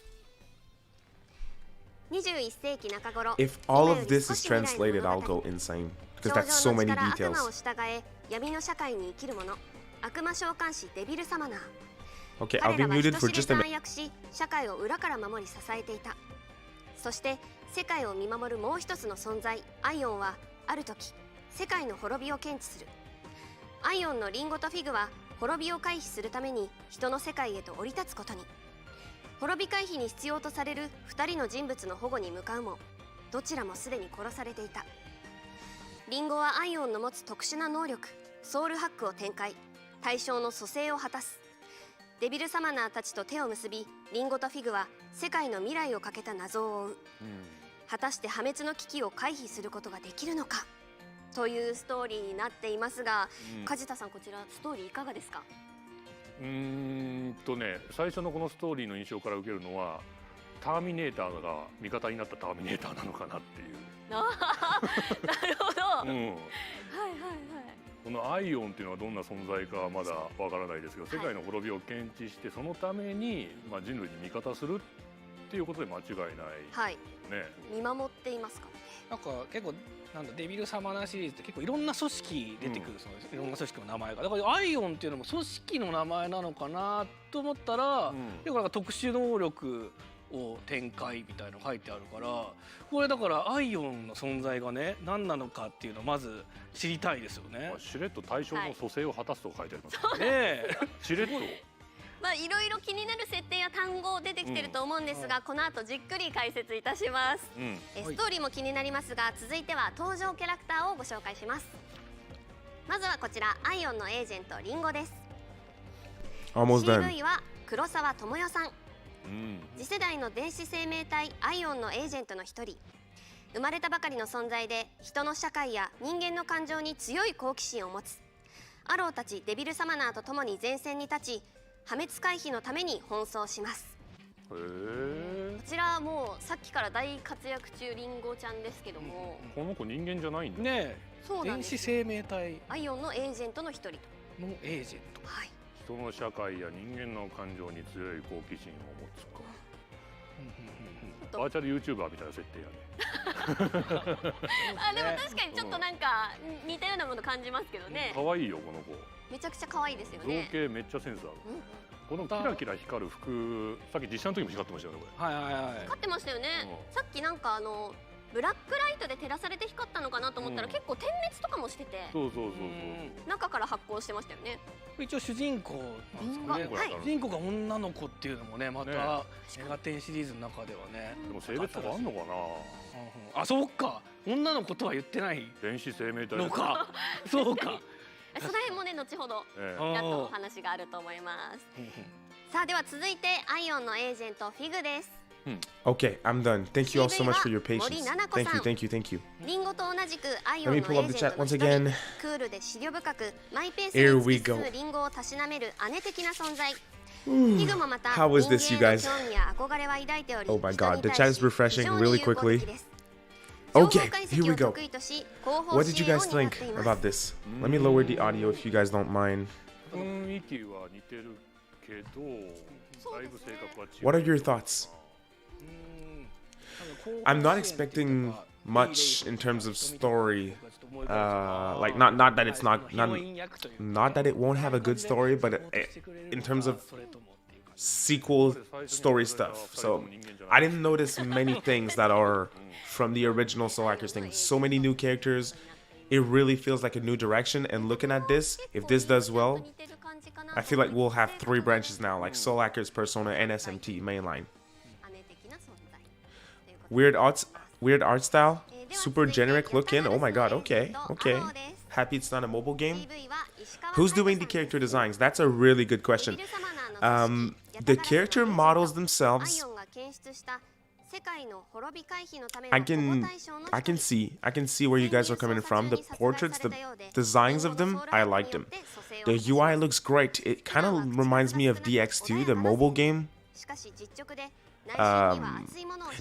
G: 21世紀中頃、
A: If all of this is translated, I'll go insane because that's so many
G: 悪魔を
A: details.
G: 従え闇の社会に生きる者、悪魔召喚師デビルサマナー。
A: Okay,
G: 彼
A: I'll be
G: らは
A: muted
G: 人
A: for
G: 知れ
A: just a
G: ず
A: minute.
G: 暗躍し、社会を裏から守り支えていた。そして世界を見守るもう一つの存在アイオンはある時世界の滅びを検知する。アイオンのリンゴとフィグは滅びを回避するために人の世界へと降り立つことに。滅び回避に必要とされる2人の人物の保護に向かうも、どちらもすでに殺されていた。リンゴはアイオンの持つ特殊な能力ソウルハックを展開、対象の蘇生を果たす。デビルサマナーたちと手を結び、リンゴとフィグは世界の未来をかけた謎を追う。果たして破滅の危機を回避することができるのかというストーリーになっていますが、梶田さん、こちらストーリーいかがですか？
F: 最初のこのストーリーの印象から受けるのはターミネーターが味方になったターミネーターなのかなっていう。
G: なるほど、はいはいはい。
F: このアイオンっていうのはどんな存在かはまだわからないですけど、世界の滅びを検知してそのために、人類に味方するっていうことで間違いない、
G: はい、
F: ね、
G: 見守っていますからね。
H: なんか結構デビルサマナーシリーズって結構いろんな組織出てくる、そのいろんな組織の名前が、だからアイオンっていうのも組織の名前なのかなと思ったら、結構なんか特殊能力を展開みたいなの書いてあるから、これだからアイオンの存在がね何なのかっていうのをまず知りたいですよね。
F: しれっと対象の蘇生を果たすと書いてあります、
H: ね。
F: しれっと
G: いろいろ気になる設定や単語出てきてると思うんですが、この後じっくり解説いたします。ストーリーも気になりますが、続いては登場キャラクターをご紹介します。まずはこちら、アイオンのエージェントリンゴです。
A: Almost done.
G: CV は黒沢智代さん。次世代の電子生命体アイオンのエージェントの一人。生まれたばかりの存在で人の社会や人間の感情に強い好奇心を持つ。アローたちデビルサマナーと共に前線に立ち、破滅回避のために奔走します。こちらもうさっきから大活躍中リンゴちゃんですけども、
F: この子人間じゃないんだ
H: ね。
G: そうなんです。
H: 電子生命体
G: アイオンのエージェントの一人と。
H: のエージェント。
G: はい。
F: 人の社会や人間の感情に強い好奇心を持つか。バーチャル YouTuber みたいな設定やね。
G: でも確かにちょっとなんか似たようなもの感じますけどね。
F: 可愛いよこの子。
G: めちゃくちゃ可愛いですよね。
F: 造形めっちゃセンスある。このキラキラ光る服、さっき実写の時も光ってましたよねこれ。
H: はいはいはい。
G: 光ってましたよね。さっきなんかブラックライトで照らされて光ったのかなと思ったら、結構点滅とかもしてて、
F: そう
G: 中から発光してましたよね。
H: 一応主人公なんですかね。主人公が女の子っていうのもね、またメガテンシリーズの中ではね。
F: でも性別とかあんのかな。
H: あ、そうか。女の子とは言ってない。
F: 電子生命体
H: のか。そうか。
G: その辺もね後ほどやっとお話があると思います。さあでは続いてアイオンのエージェントフィグです。
A: Okay, I'm done. Thank you all so much for your patience. Thank you.
G: リンゴと同じくアイオンのエ
A: Let me
G: ー
A: pull up
G: ジ
A: the
G: ェ
A: chat
G: ントの
A: once
G: 一人、
A: again.
G: クールで思慮深くマイペース
A: Here
G: に
A: we
G: 突き
A: go.
G: 進むリンゴをたしなめる姉的な存在。フィグもまた
A: How is this, you
G: 人間への
A: guys?
G: 興味や憧れは抱いており、
A: Oh my
G: 人
A: god,
G: に
A: the
G: 対
A: chat is
G: し
A: refreshing
G: 非常に
A: really
G: 友好
A: quickly.
G: 的です。
A: Okay, here we go. What did you guys think about this? Let me lower the audio if you guys don't mind.
F: 雰囲気は似てるけど、だいぶ性格は違う。
A: What are your thoughts? I'm not expecting much in terms of story. Like not that it's not that it won't have a good story, but in terms of sequel story stuff. So I didn't notice many things that are from the original Soul Hackers thing. So many new characters. It really feels like a new direction. And looking at this, if this does well, I feel like we'll have 3 branches now, like Soul Hackers, Persona, and SMT mainline. Weird art style, super generic looking. Oh my god, okay. Happy it's not a mobile game. Who's doing the character designs? That's a really good question. The character models themselves, I can see where you guys are coming from. The portraits, the designs of them, I like them. The UI looks great. It kind of reminds me of DX2, the mobile game.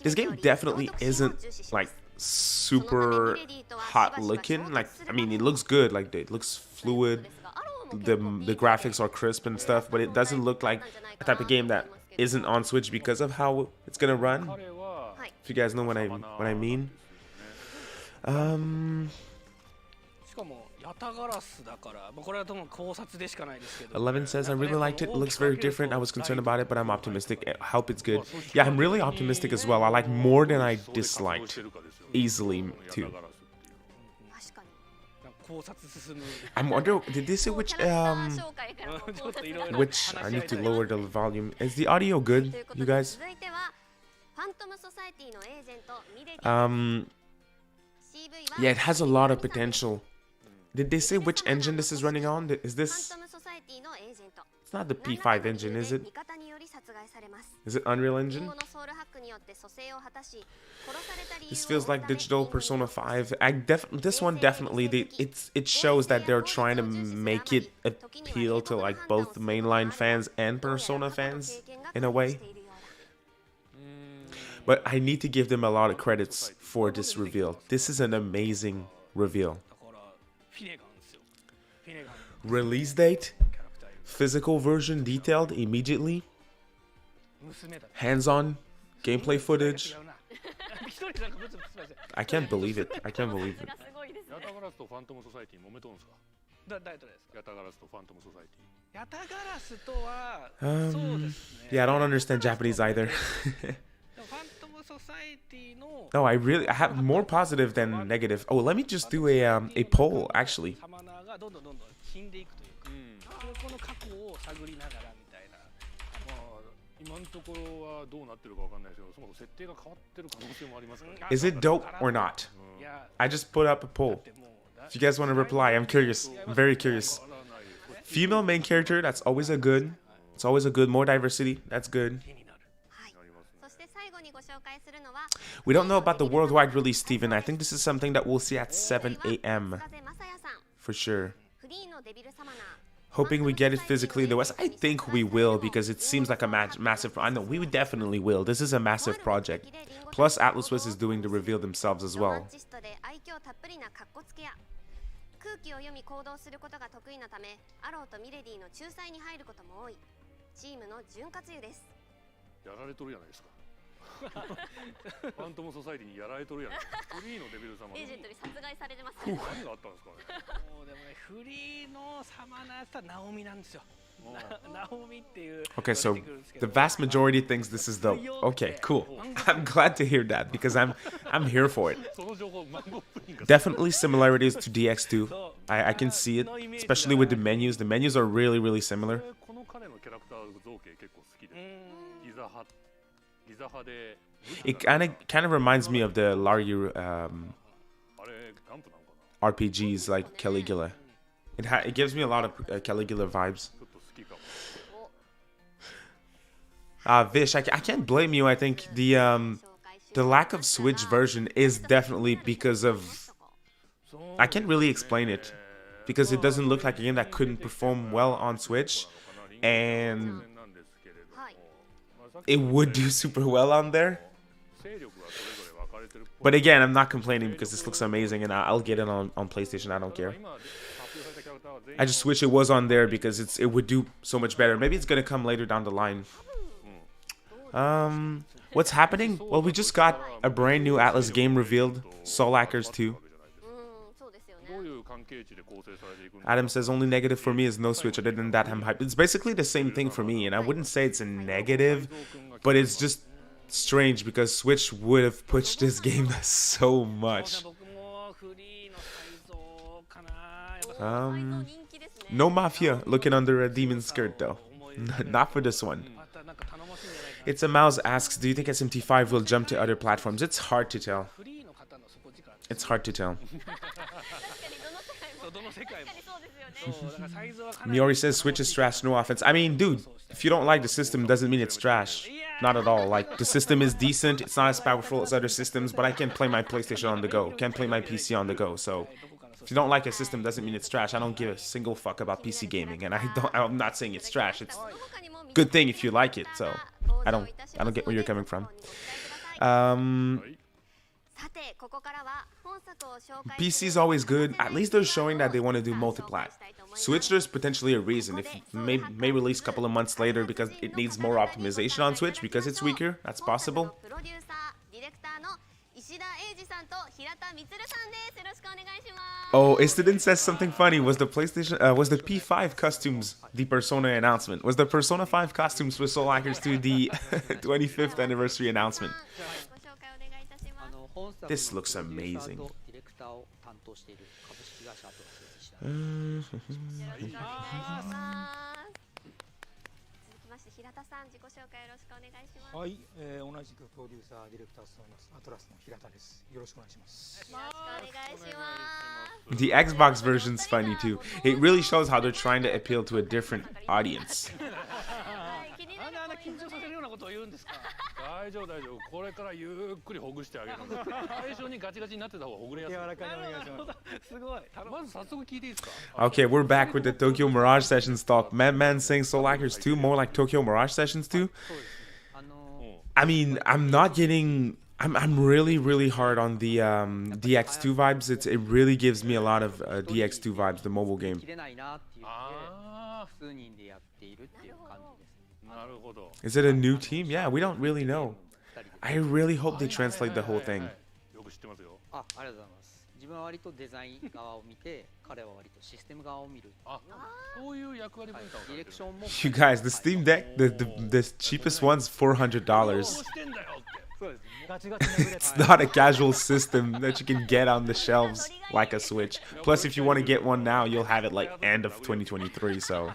A: This game definitely isn't like super hot looking. Like, I mean, it looks good. Like, it looks fluid. The graphics are crisp and stuff, but it doesn't look like a type of game that isn't on Switch because of how it's gonna run. If you guys know what I mean. 11 says, I really liked it. It looks very different. I was concerned about it, but I'm optimistic. I hope it's good. Yeah, I'm really optimistic as well. I like more than I disliked. Easily, too. I'm wondering, did they say which I need to lower the volume. Is the audio good, you guys? Yeah, it has a lot of potential. Did they say which engine this is running on? Is this... It's not the P5 engine, is it? Is it Unreal Engine? This feels like digital Persona 5. This one definitely, it shows that they're trying to make it appeal to like both mainline fans and Persona fans in a way. But I need to give them a lot of credits for this reveal. This is an amazing reveal. Release date, physical version detailed immediately, hands-on gameplay footage. I can't believe it. I can't believe it. Yeah, I don't understand Japanese either. No, I have more positive than negative. Oh, let me just do a poll actually. Is it dope or not? I just put up a poll. If you guys want to reply, I'm curious. I'm very curious. Female main character, that's always a good. It's always a good. More diversity, that's good. We don't know about the worldwide release, Steven. I think this is something that we'll see at 7 a.m. for sure. Hoping we get it physically in the West. I think we will because it seems like a massive... I know, we definitely will. This is a massive project. Plus, Atlus West is doing the reveal themselves as well. Okay, so the vast majority thinks this is dope. Okay, cool. I'm glad to hear that because I'm here for it. Definitely similarities to DX2. I can see it, especially with the menus. The menus are really, really similar. It kind of reminds me of the Larry RPGs like Caligula. It gives me a lot of Caligula vibes. Vish, I can't blame you. I think the lack of Switch version is definitely because of... I can't really explain it because it doesn't look like a game that couldn't perform well on Switch, and it would do super well on there. But again, I'm not complaining because this looks amazing and I'll get it on PlayStation. I don't care. I just wish it was on there because it would do so much better. Maybe it's gonna come later down the line. What's happening? Well, we just got a brand new Atlus game revealed, Soul Hackers 2. Adam says only negative for me is no Switch. Other than that, I'm hyped. It's basically the same thing for me, and I wouldn't say it's a negative, but it's just strange because Switch would have pushed this game so much. No Mafia looking under a demon's skirt though. Not for this one. It's a Mouse asks, do you think SMT5 will jump to other platforms? It's hard to tell. It's hard to tell. Miori says Switch is trash, no offense. I mean, dude, if you don't like the system, doesn't mean it's trash. Not at all. Like, the system is decent. It's not as powerful as other systems, but I can play my PlayStation on the go. Can play my PC on the go. So, if you don't like a system, doesn't mean it's trash. I don't give a single fuck about PC gaming, and I'm not saying it's trash. It's a good thing if you like it. So, I don't get where you're coming from. PC is always good. At least they're showing that they want to do multiplat. Switch, there's potentially a reason. If may release a couple of months later because it needs more optimization on Switch because it's weaker. That's possible. Oh, Istidin says something funny. Was the PlayStation, was the P5 costumes the Persona announcement? Was the Persona 5 costumes for Soul Hackers 2 the 25th anniversary announcement? This looks amazing. The Xbox version's funny too. It really shows how they're trying to appeal to a different audience. Okay, we're back with the Tokyo Mirage Sessions talk. Man saying Soul Hackers 2 more like Tokyo Mirage Sessions 2. I mean, I'm really hard on the DX2 vibes. It really gives me a lot of DX2 vibes, the mobile game. Is it a new team? Yeah, we don't really know. I really hope they translate the whole thing. You guys, the Steam Deck, the cheapest one's $400. It's not a casual system that you can get on the shelves like a Switch. Plus, if you want to get one now, you'll have it like end of 2023. So,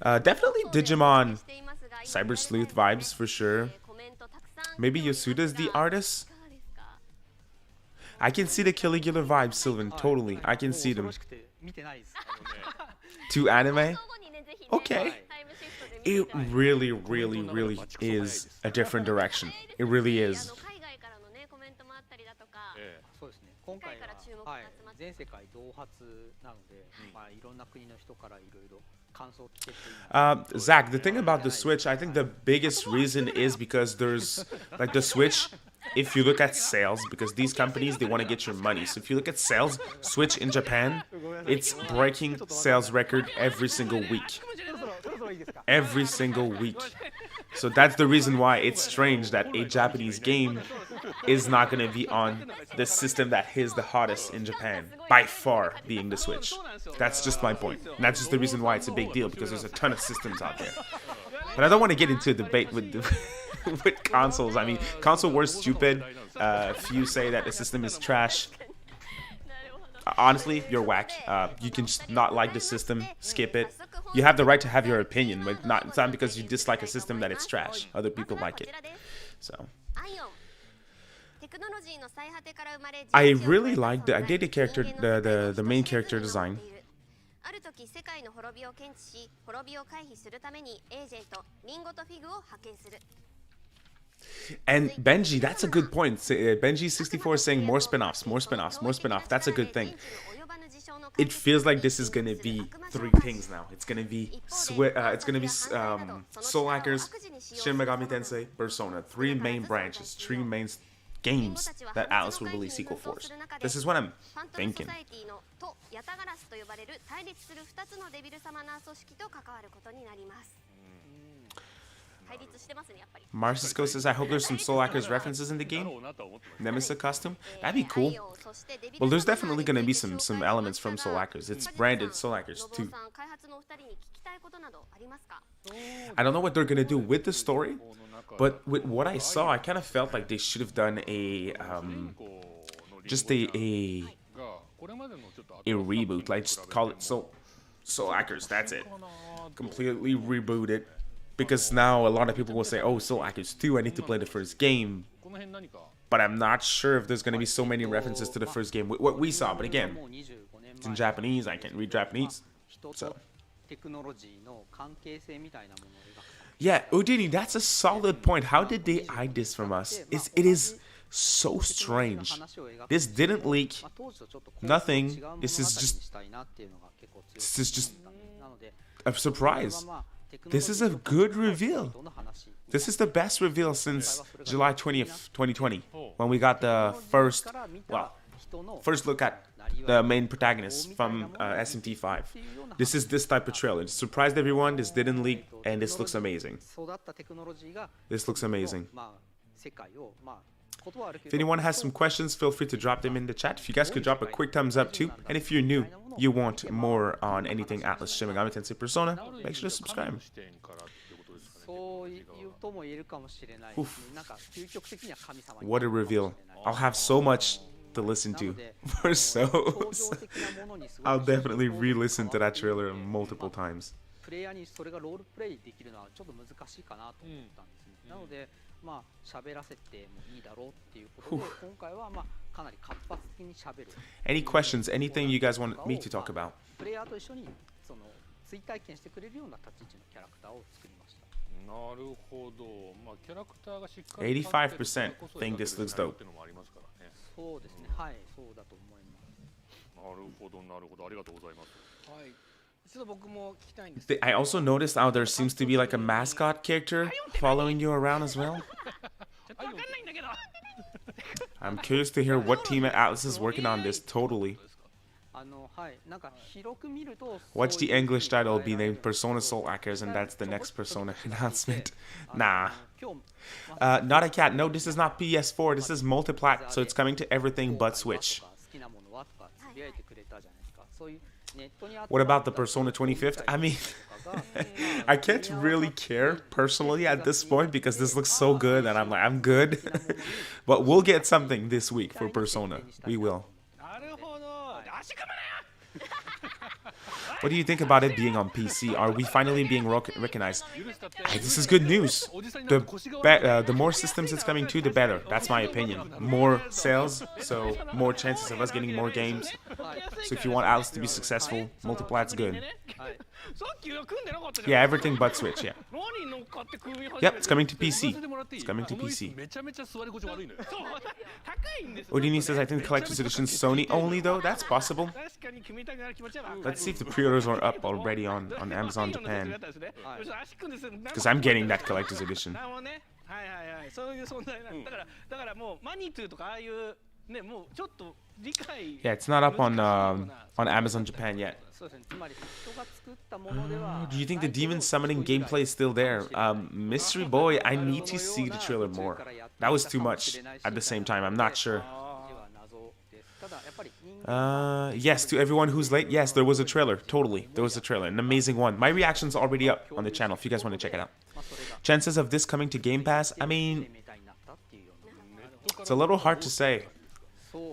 A: definitely Digimon Cyber Sleuth vibes for sure. Maybe Yosuda's the artist. I can see the Caligula vibes, Sylvan. Totally, I can see them. To anime? Okay. It really is a different direction. It really is. Zach, the thing about the Switch, I think the biggest reason is because there's like the Switch. If you look at sales, because these companies, they want to get your money. So if you look at sales, Switch in Japan, it's breaking sales record every single week. Every single week. So that's the reason why it's strange that a Japanese game is not going to be on the system that is the hottest in Japan. By far being the Switch. That's just my point. And that's just the reason why it's a big deal, because there's a ton of systems out there. But I don't want to get into a debate with with consoles. I mean, console wars stupid. If you say that the system is trash, honestly, you're whack. You can just not like the system, skip it. You have the right to have your opinion, but it's not because you dislike a system that it's trash. Other people like it. So I really like I did the character, the main character design. And Benji, that's a good point. Benji64 is saying more spin-offs, more spin-offs, more spin-offs. That's a good thing. It feels like this is gonna be three things now. It's gonna be Soul Hackers, Shin Megami Tensei, Persona. Three main branches, three main games that Atlus will release sequel for. This is what I'm thinking. Marcisco says, I hope there's some Soul Hackers references in the game. Nemesis costume? That'd be cool. Well, there's definitely going to be some elements from Soul Hackers. It's branded Soul Hackers 2. I don't know what they're going to do with the story, but with what I saw, I kind of felt like they should have done a reboot. Like, just call it Soul Hackers, that's it. Completely reboot it. Because now a lot of people will say, oh, Soul Hackers 2, I need to play the first game. But I'm not sure if there's going to be so many references to the first game. What we saw, but again, it's in Japanese, I can't read Japanese. So. Yeah, Udini, that's a solid point. How did they hide this from us? It is so strange. This didn't leak. Nothing. This is just a surprise. This is a good reveal. This is the best reveal since July 20th, 2020, when we got the first look at the main protagonist from SMT 5. This is this type of trailer. It surprised everyone. This didn't leak, and this looks amazing. This looks amazing. If anyone has some questions, feel free to drop them in the chat. If you guys could drop a quick thumbs up too. And if you're new, you want more on anything Atlus, Shin Megami Tensei, Persona, make sure to subscribe. Oof. What a reveal. I'll have so much to listen to for so I'll definitely re-listen to that trailer multiple times. Any questions? Anything you guys want me to talk about? 85% think this looks dope. I also noticed how there seems to be like a mascot character following you around as well. I'm curious to hear what team at Atlus is working on this totally. Watch the English title be named Persona Soul Hackers, and that's the next Persona announcement. Nah. Not a cat. No, this is not PS4. This is multiplat, so it's coming to everything but Switch. What about the Persona 25th? I mean, I can't really care personally at this point because this looks so good and I'm like, I'm good. But we'll get something this week for Persona. We will. What do you think about it being on PC? Are we finally being recognized? This is good news. The more systems it's coming to, the better. That's my opinion. More sales, so more chances of us getting more games. So if you want Atlus to be successful, multiplat's good. Yeah, everything but Switch, yeah. Yep, it's coming to PC. It's coming to PC. Odini says, I think collector's edition Sony only though. That's possible. Let's see if the pre-orders are up already on Amazon Japan. Because I'm getting that collector's edition. Yeah, it's not up on Amazon Japan yet. Do you think the demon summoning gameplay is still there? Mystery Boy, I need to see the trailer more. That was too much at the same time. I'm not sure. Yes, to everyone who's late, yes, there was a trailer. Totally, there was a trailer. An amazing one. My reaction's already up on the channel if you guys want to check it out. Chances of this coming to Game Pass? I mean, it's a little hard to say.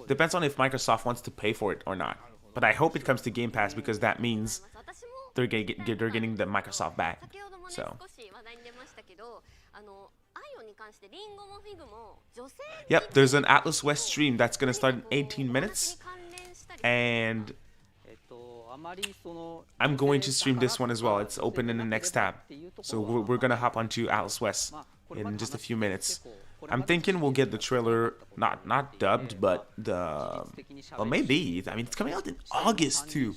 A: Depends on if Microsoft wants to pay for it or not. But I hope it comes to Game Pass because that means they're getting the Microsoft back. So. Yep, there's an Atlus West stream that's going to start in 18 minutes. And I'm going to stream this one as well. It's open in the next tab. So we're going to hop onto Atlus West in just a few minutes. I'm thinking we'll get the trailer, not dubbed, but well, maybe. I mean, it's coming out in August too.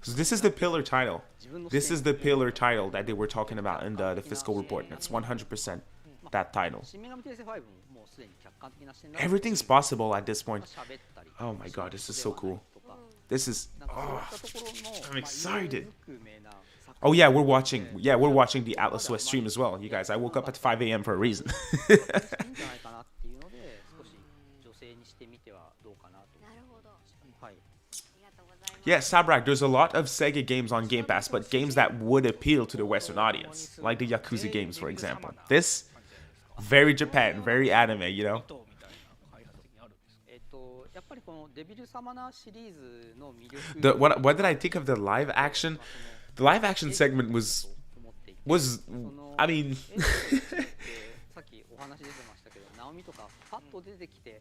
A: So this is the pillar title. This is the pillar title that they were talking about in the Fiscal report. That's 100% that title. Everything's possible at this point. Oh my god, this is so cool. This is... Oh, I'm excited. Oh yeah, we're watching the Atlus West stream as well. You guys, I woke up at 5 a.m. for a reason. Yeah, Sabrak, there's a lot of Sega games on Game Pass, but games that would appeal to the Western audience, like the Yakuza games, for example. This, very Japan, very anime, you know? What did I think of the live action? The live action segment was I mean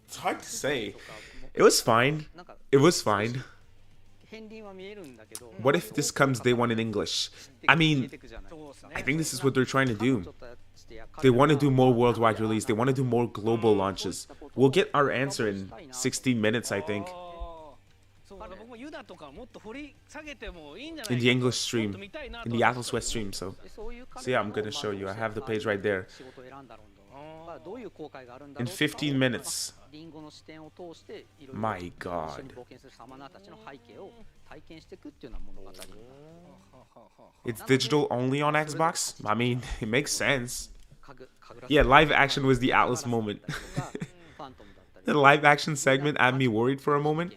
A: it's hard to say. It was fine. It was fine. What if this comes day one in English? I mean, I think this is what they're trying to do. They want to do more worldwide release. They want to do more global launches. We'll get our answer in 16 minutes, I think. In the English stream, in the Atlus West stream. So yeah, I'm gonna show you. I have the page right there. In 15 minutes. My God. It's digital only on Xbox? I mean, it makes sense. Yeah, live action was the Atlus moment. The live action segment had me worried for a moment.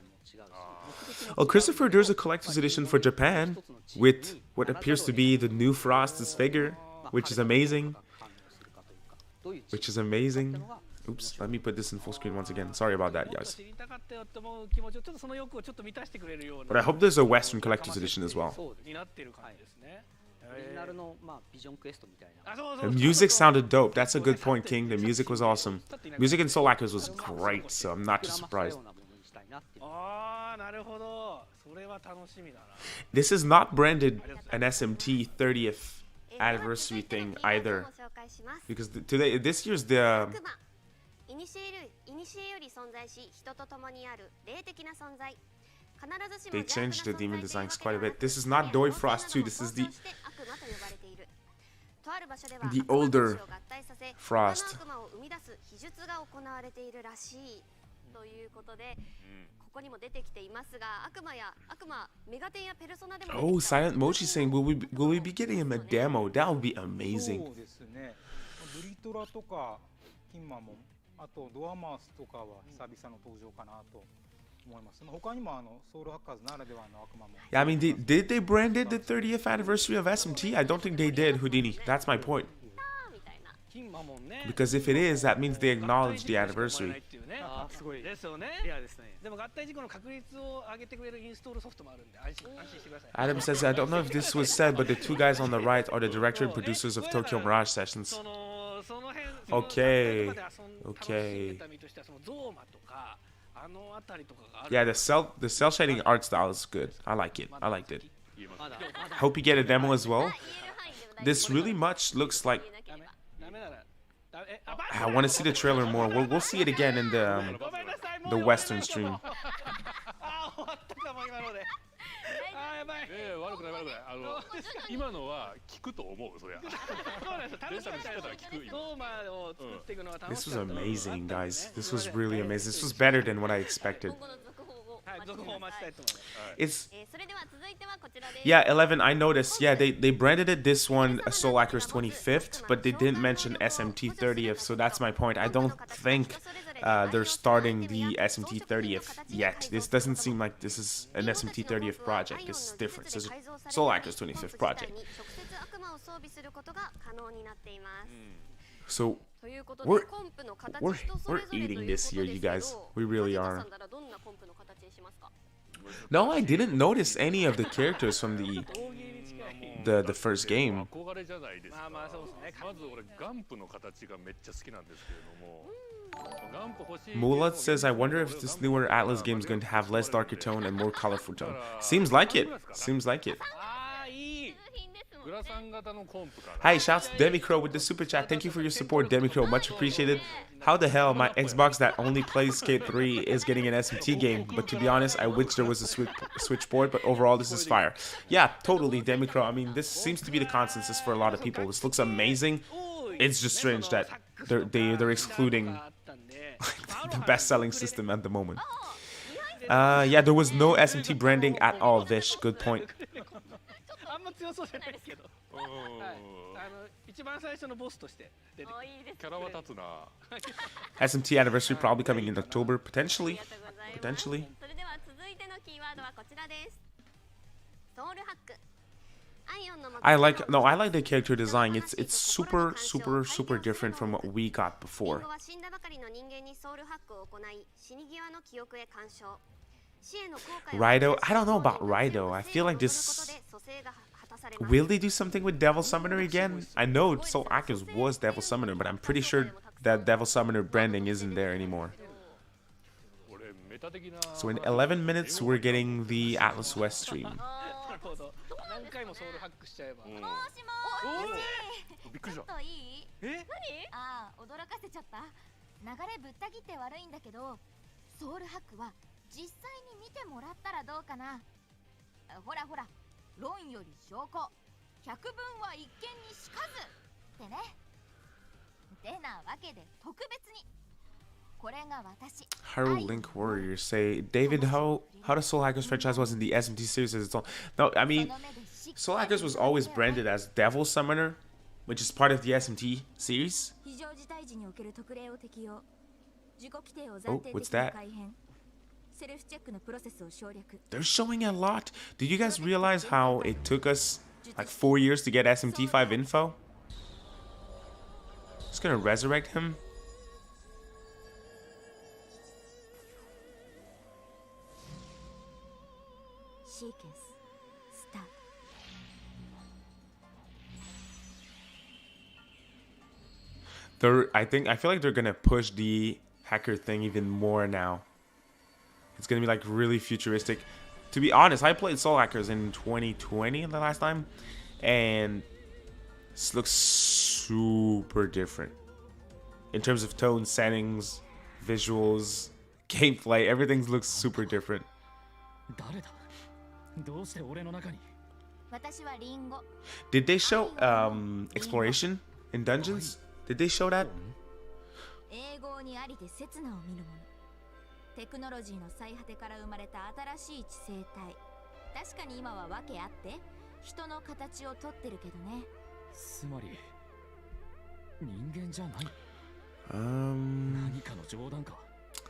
A: Oh, Christopher, there's a collector's edition for Japan with what appears to be the new Frost's figure, which is amazing. Which is amazing. Oops, let me put this in full screen once again. Sorry about that, guys. But I hope there's a Western collector's edition as well. The music sounded dope. That's a good point, King. The music was awesome. Music in Soul Hackers was great, so I'm not too surprised. This is not branded an SMT 30th anniversary thing either, because this year's the they changed the demon designs quite a bit. This is not Doi Frost 2. This is the older Frost. Oh, Silent Mochi saying, will we be getting him a demo? That would be amazing. Yeah, I mean, did they branded the 30th anniversary of SMT? I don't think they did, Houdini. That's my point. Because if it is, that means they acknowledge the anniversary. Adam says, I don't know if this was said, but the two guys on the right are the director and producers of Tokyo Mirage Sessions. Okay. Okay. Yeah, the cell shading art style is good. I like it. I liked it. Hope you get a demo as well. This really much looks like... I want to see the trailer more. We'll see it again in the Western stream. This was amazing, guys. This was really amazing. This was better than what I expected. It's... Yeah, 11, I noticed. Yeah, they branded it this one Soul Hackers 25th, but they didn't mention SMT 30th, so that's my point. I don't think they're starting the SMT 30th yet. This doesn't seem like this is an SMT 30th project. This is different. This is a Soul Hackers 25th project. So we're eating this year, you guys. We really are. No, I didn't notice any of the characters from the first game. Mulat says, I wonder if this newer Atlus game is going to have less darker tone and more colorful tone. Seems like it. Seems like it. Hi, shouts to Demicro with the super chat. Thank you for your support, Demicro. Much appreciated. How the hell my Xbox that only plays Skate 3 is getting an SMT game? But to be honest, I wish there was a Switch port, but overall this is fire. Yeah, totally, Demicro. I mean, this seems to be the consensus for a lot of people. This looks amazing. It's just strange that they're excluding the best-selling system at the moment. Yeah, there was no SMT branding at all, Vish. Good point. SMT anniversary probably coming in October, potentially. I like the character design. It's super different from what we got before. Raido, I don't know about Raido. I feel like this. Will they do something with Devil Summoner again? I know Soul Hackers was Devil Summoner, but I'm pretty sure that Devil Summoner branding isn't there anymore. So in 11 minutes, we're getting the Atlus West stream.
H: 何回もソウルハックしちゃえば。もしもーし。びっくりした。ちょっといい？ああ、驚かせちゃった。流れぶった切って悪いんだけど、ソウルハックは実際に見てもらったらどうかな。ほらほら、論より証拠。百聞は一見にしかずってね。てなわけで特別に。
A: Haru Link Warriors say, David, how the Soul Hackers franchise was in the SMT series as its own. No, I mean, Soul Hackers was always branded as Devil Summoner, which is part of the SMT series. Oh, what's that? They're showing a lot. Did you guys realize how it took us like 4 years to get SMT5 info? Just gonna resurrect him. I feel like they're gonna push the hacker thing even more now. It's gonna be like really futuristic. To be honest, I played Soul Hackers in 2020 the last time, and this looks super different in terms of tone settings, visuals, gameplay. Everything looks super different. Did they show exploration in dungeons? Did they show that?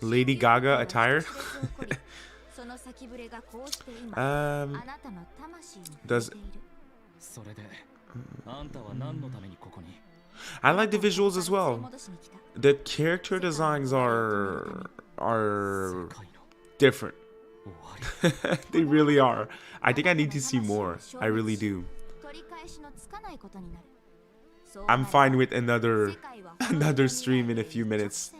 A: Lady Gaga attire? Does I like the visuals as well. The character designs are different. They really are. I think I need to see more. I really do. I'm fine with another stream in a few minutes.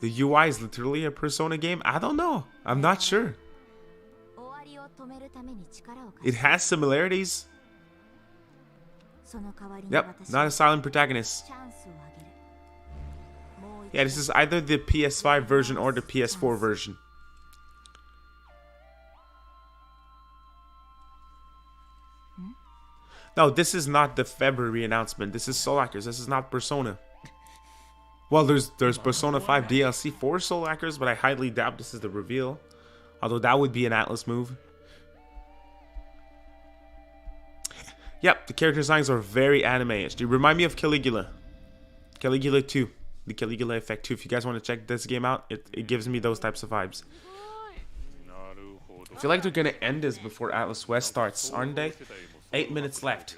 A: The UI is literally a Persona game? I don't know. I'm not sure. It has similarities. Yep, not a silent protagonist. Yeah, this is either the PS5 version or the PS4 version. No, this is not the February announcement. This is Soul Hackers. This is not Persona. Well, there's Persona 5 DLC for Soul Hackers, but I highly doubt this is the reveal. Although that would be an Atlus move. Yep, the character designs are very anime-ish. They remind me of Caligula. Caligula 2. The Caligula Effect 2. If you guys want to check this game out, it gives me those types of vibes. I feel like they're going to end this before Atlus West starts, aren't they? 8 minutes left.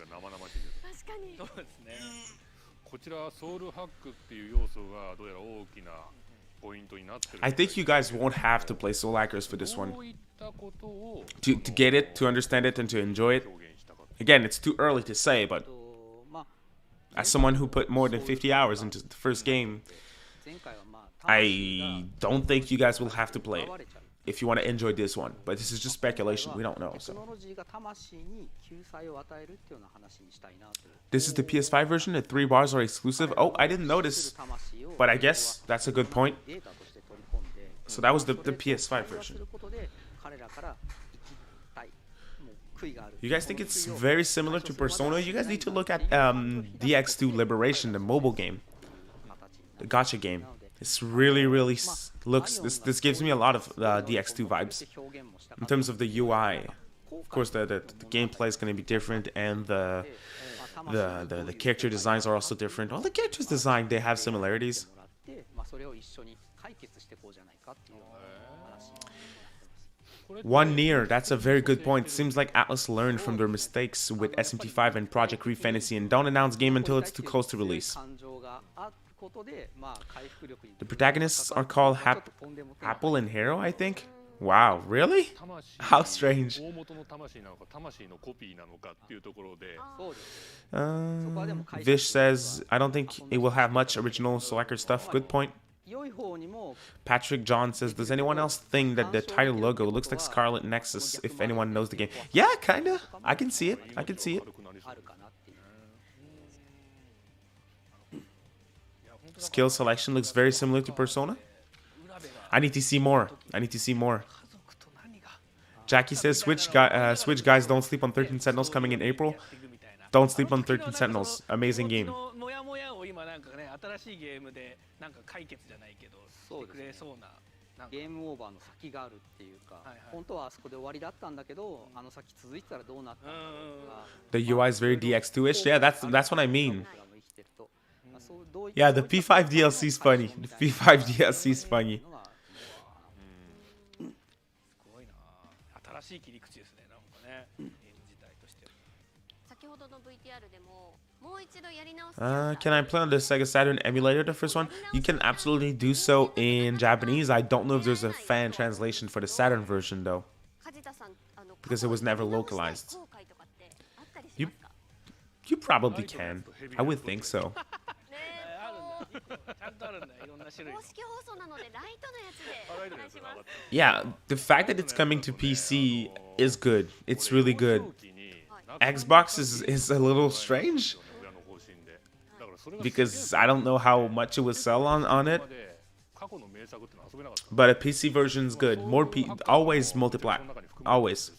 A: I think you guys won't have to play Soul Hackers for this one. To get it, to understand it, and to enjoy it. Again, it's too early to say, but as someone who put more than 50 hours into the first game, I don't think you guys will have to play it if you want to enjoy this one. But this is just speculation. We don't know. So this is the PS5 version. The 3 bars are exclusive. Oh, I didn't notice, but I guess that's a good point. So that was the PS5 version. You guys think it's very similar to Persona? You guys need to look at DX2 Liberation, the mobile game, the gacha game. This really looks. This gives me a lot of DX2 vibes in terms of the UI. Of course, the gameplay is going to be different, and the character designs are also different. All the characters design, they have similarities. One near. That's a very good point. Seems like Atlus learned from their mistakes with SMT5 and Project Refantasy and don't announce game until it's too close to release. The protagonists are called Apple and Hero, I think. Wow, really? How strange. Vish says, I don't think it will have much original Selector stuff. Good point. Patrick John says, does anyone else think that the title logo looks like Scarlet Nexus if anyone knows the game? Yeah, kinda. I can see it. I can see it. Skill selection looks very similar to Persona. I need to see more. I need to see more. Jackie says, Switch guys, don't sleep on 13 Sentinels coming in April. Don't sleep on 13 Sentinels. Amazing game. The UI is very DX2-ish. Yeah, that's what I mean. Yeah, the P5 DLC is funny. The P5 DLC is funny. Can I play on the Sega Saturn emulator, the first one? You can absolutely do so in Japanese. I don't know if there's a fan translation for the Saturn version, though. Because it was never localized. You probably can. I would think so. Yeah, the fact that it's coming to PC is good. It's really good. Xbox is a little strange because I don't know how much it will sell on it. But a PC version is good. Always multi-plat. Always.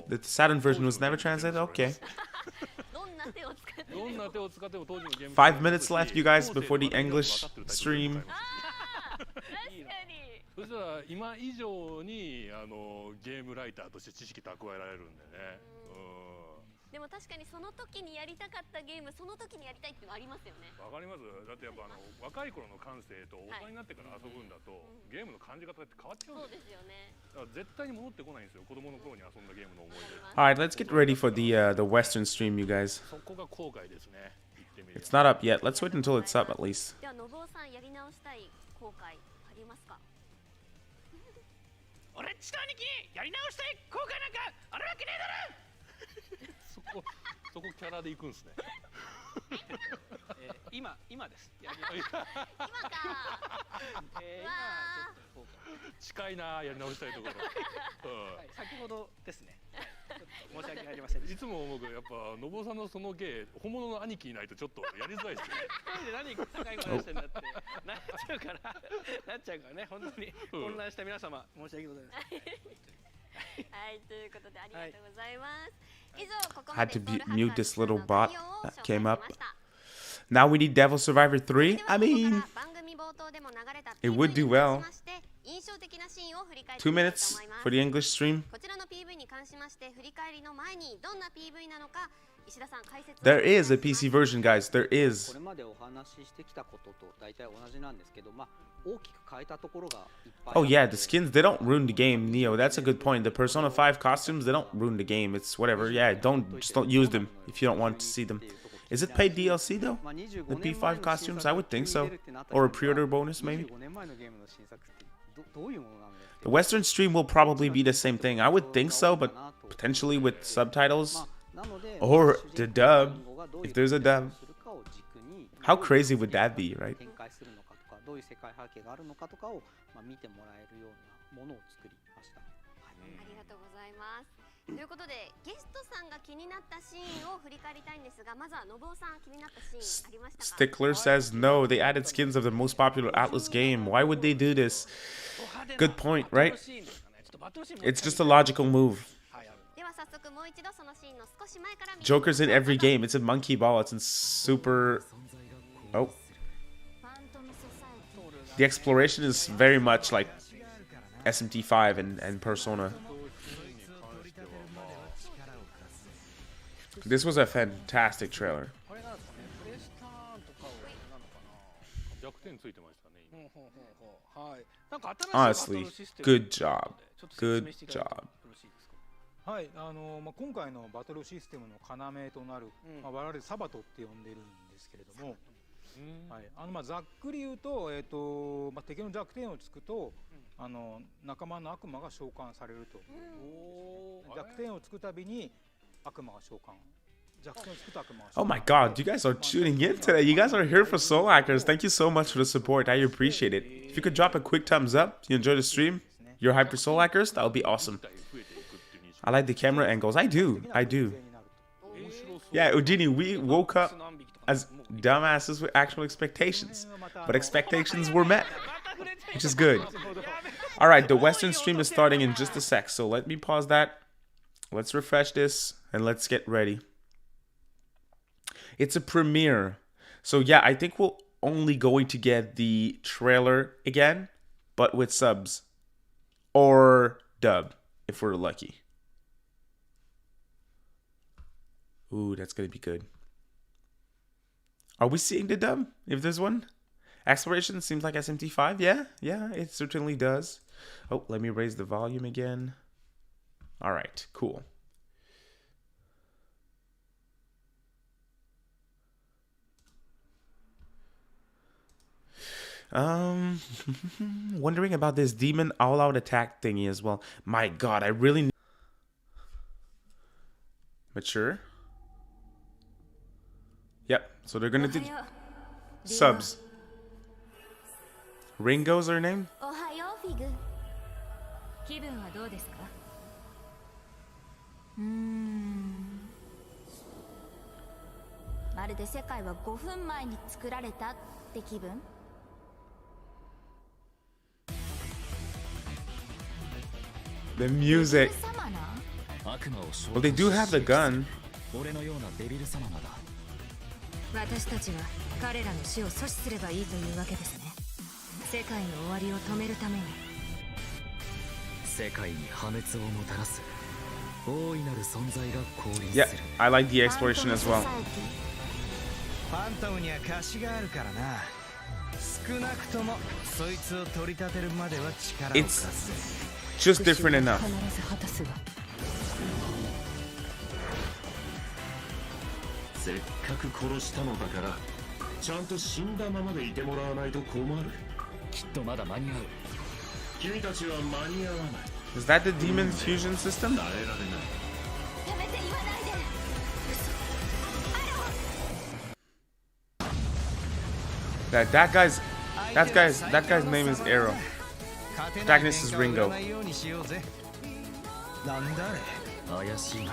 A: The Saturn version was never translated? Okay. 5 minutes left, you guys, before the English stream.
F: そしたら今以上にゲームライターとして知識蓄えられるんでね。
G: でも確かにその時にやりたかったゲーム、その時にやりたいってのありますよね。
F: わかります。だってやっぱ若い頃の感性と大人になってから遊ぶんだと、ゲームの感じ方って変わっちゃうんですよ。そうですよね。だから絶対に戻ってこないんですよ。子供の頃に遊んだゲームの思い出。
A: All right, let's get ready for the Western stream, you guys.
F: そこが後悔ですね。
A: It's not up yet. Let's wait until it's up at least.
G: ではのぼうさんやり直したい後悔ありますか？
H: 俺っちと兄貴やり直したい後悔なんかあるわけねえだろ。
F: そこキャラで行くんですね。
H: 今です。
G: 今か。
F: 近いな、やり直したいところ。
H: 先ほどですね。申し訳ありません。
F: いつも思うけどやっぱのぼうさんのその芸本物の兄貴いないとちょっとやりづらいですよね。
H: 何高い声してんだってなっちゃうからね。本当に混乱した皆様申し訳ございません。
G: はい、ということでありがとうございます。以上ここ
A: Had to mute this little bot that came up. Now we need Devil Survivor 3. I mean, it would do well. 2 minutes for the English stream. There is a PC version, guys. There is. Oh yeah, the skins, they don't ruin the game, Neo. That's a good point. The Persona 5 costumes, they don't ruin the game. It's whatever. Yeah, just don't use them if you don't want to see them. Is it paid DLC though? The P5 costumes? I would think so. Or a pre-order bonus maybe? The Western stream will probably be the same thing. I would think so, but potentially with subtitles. Or the dub, if there's a dub. How crazy would that be, right?
G: どういう世界背景があるのかとかを見てもらえるようなものを作りました。ありがとうございます。ということでゲストさんが気になったシーンを振り返りたいんですが、まずはのぼうさん気になったシーンありましたか？
A: Stickler says no, they added skins of the most popular Atlus game. Why would they do this? Good point, right? It's just a logical move. Joker's in every game. It's in Monkey Ball. It's in Super... Oh. The exploration is very much like SMT5 and Persona. This was a fantastic trailer. Honestly, good job. Good job.
I: はい、今回のバトルシステムの要となる、我々サバトって呼んでるんですけれども、はい、ざっくり言うと、敵の弱点をつくと、仲間の悪魔が召喚されると。弱点をつくたびに悪魔が召喚。
A: Oh my god, you guys are tuning in today. You guys are here for Soul Hackers. Thank you so much for the support. I appreciate it. If you could drop a quick thumbs up, you enjoy the stream, you're hyped for Soul Hackers, that would be awesome. I like the camera angles. I do. Yeah, Ujini, we woke up as dumbasses with actual expectations. But expectations were met, which is good. Alright, the Western stream is starting in just a sec. So let me pause that. Let's refresh this and let's get ready. It's a premiere. So yeah, I think we're only going to get the trailer again, but with subs. Or dub, if we're lucky. Ooh, that's gonna be good. Are we seeing the dub, if there's one? Exploration seems like SMT5. Yeah, it certainly does. Oh, let me raise the volume again. Alright, cool. Wondering about this demon all-out attack thingy as well. My god, I really need... Mature? Yep, so they're gonna do subs. Ringo's her name?
C: 気分はどうですか？
J: まるで世界は5分前に作られたって気分？
A: The music. Well, they do have the gun.
C: 私たちは彼らの死を阻止すればいいというわけですね。世界の終わりを止めるために。
D: 世界に破滅をもたらす大いなる存在が降臨する。
A: Yeah, I like the exploration as well.
E: ファントムには貸しがあるからな。少なくともそいつを取り立てるまでは力を貸す。
A: Just different enough.
K: せっかく殺したのだからちゃんと死んだままでいてもらわないと困る。
D: きっとまだ間に合う。
K: 君たちは間に合わない。
A: Is that the demon fusion system?
K: 耐えられない。
J: やめて言わないで。
A: That guy's name is Arrow. Protagonist is Ringo.
E: なんだあれ。
J: 怪しく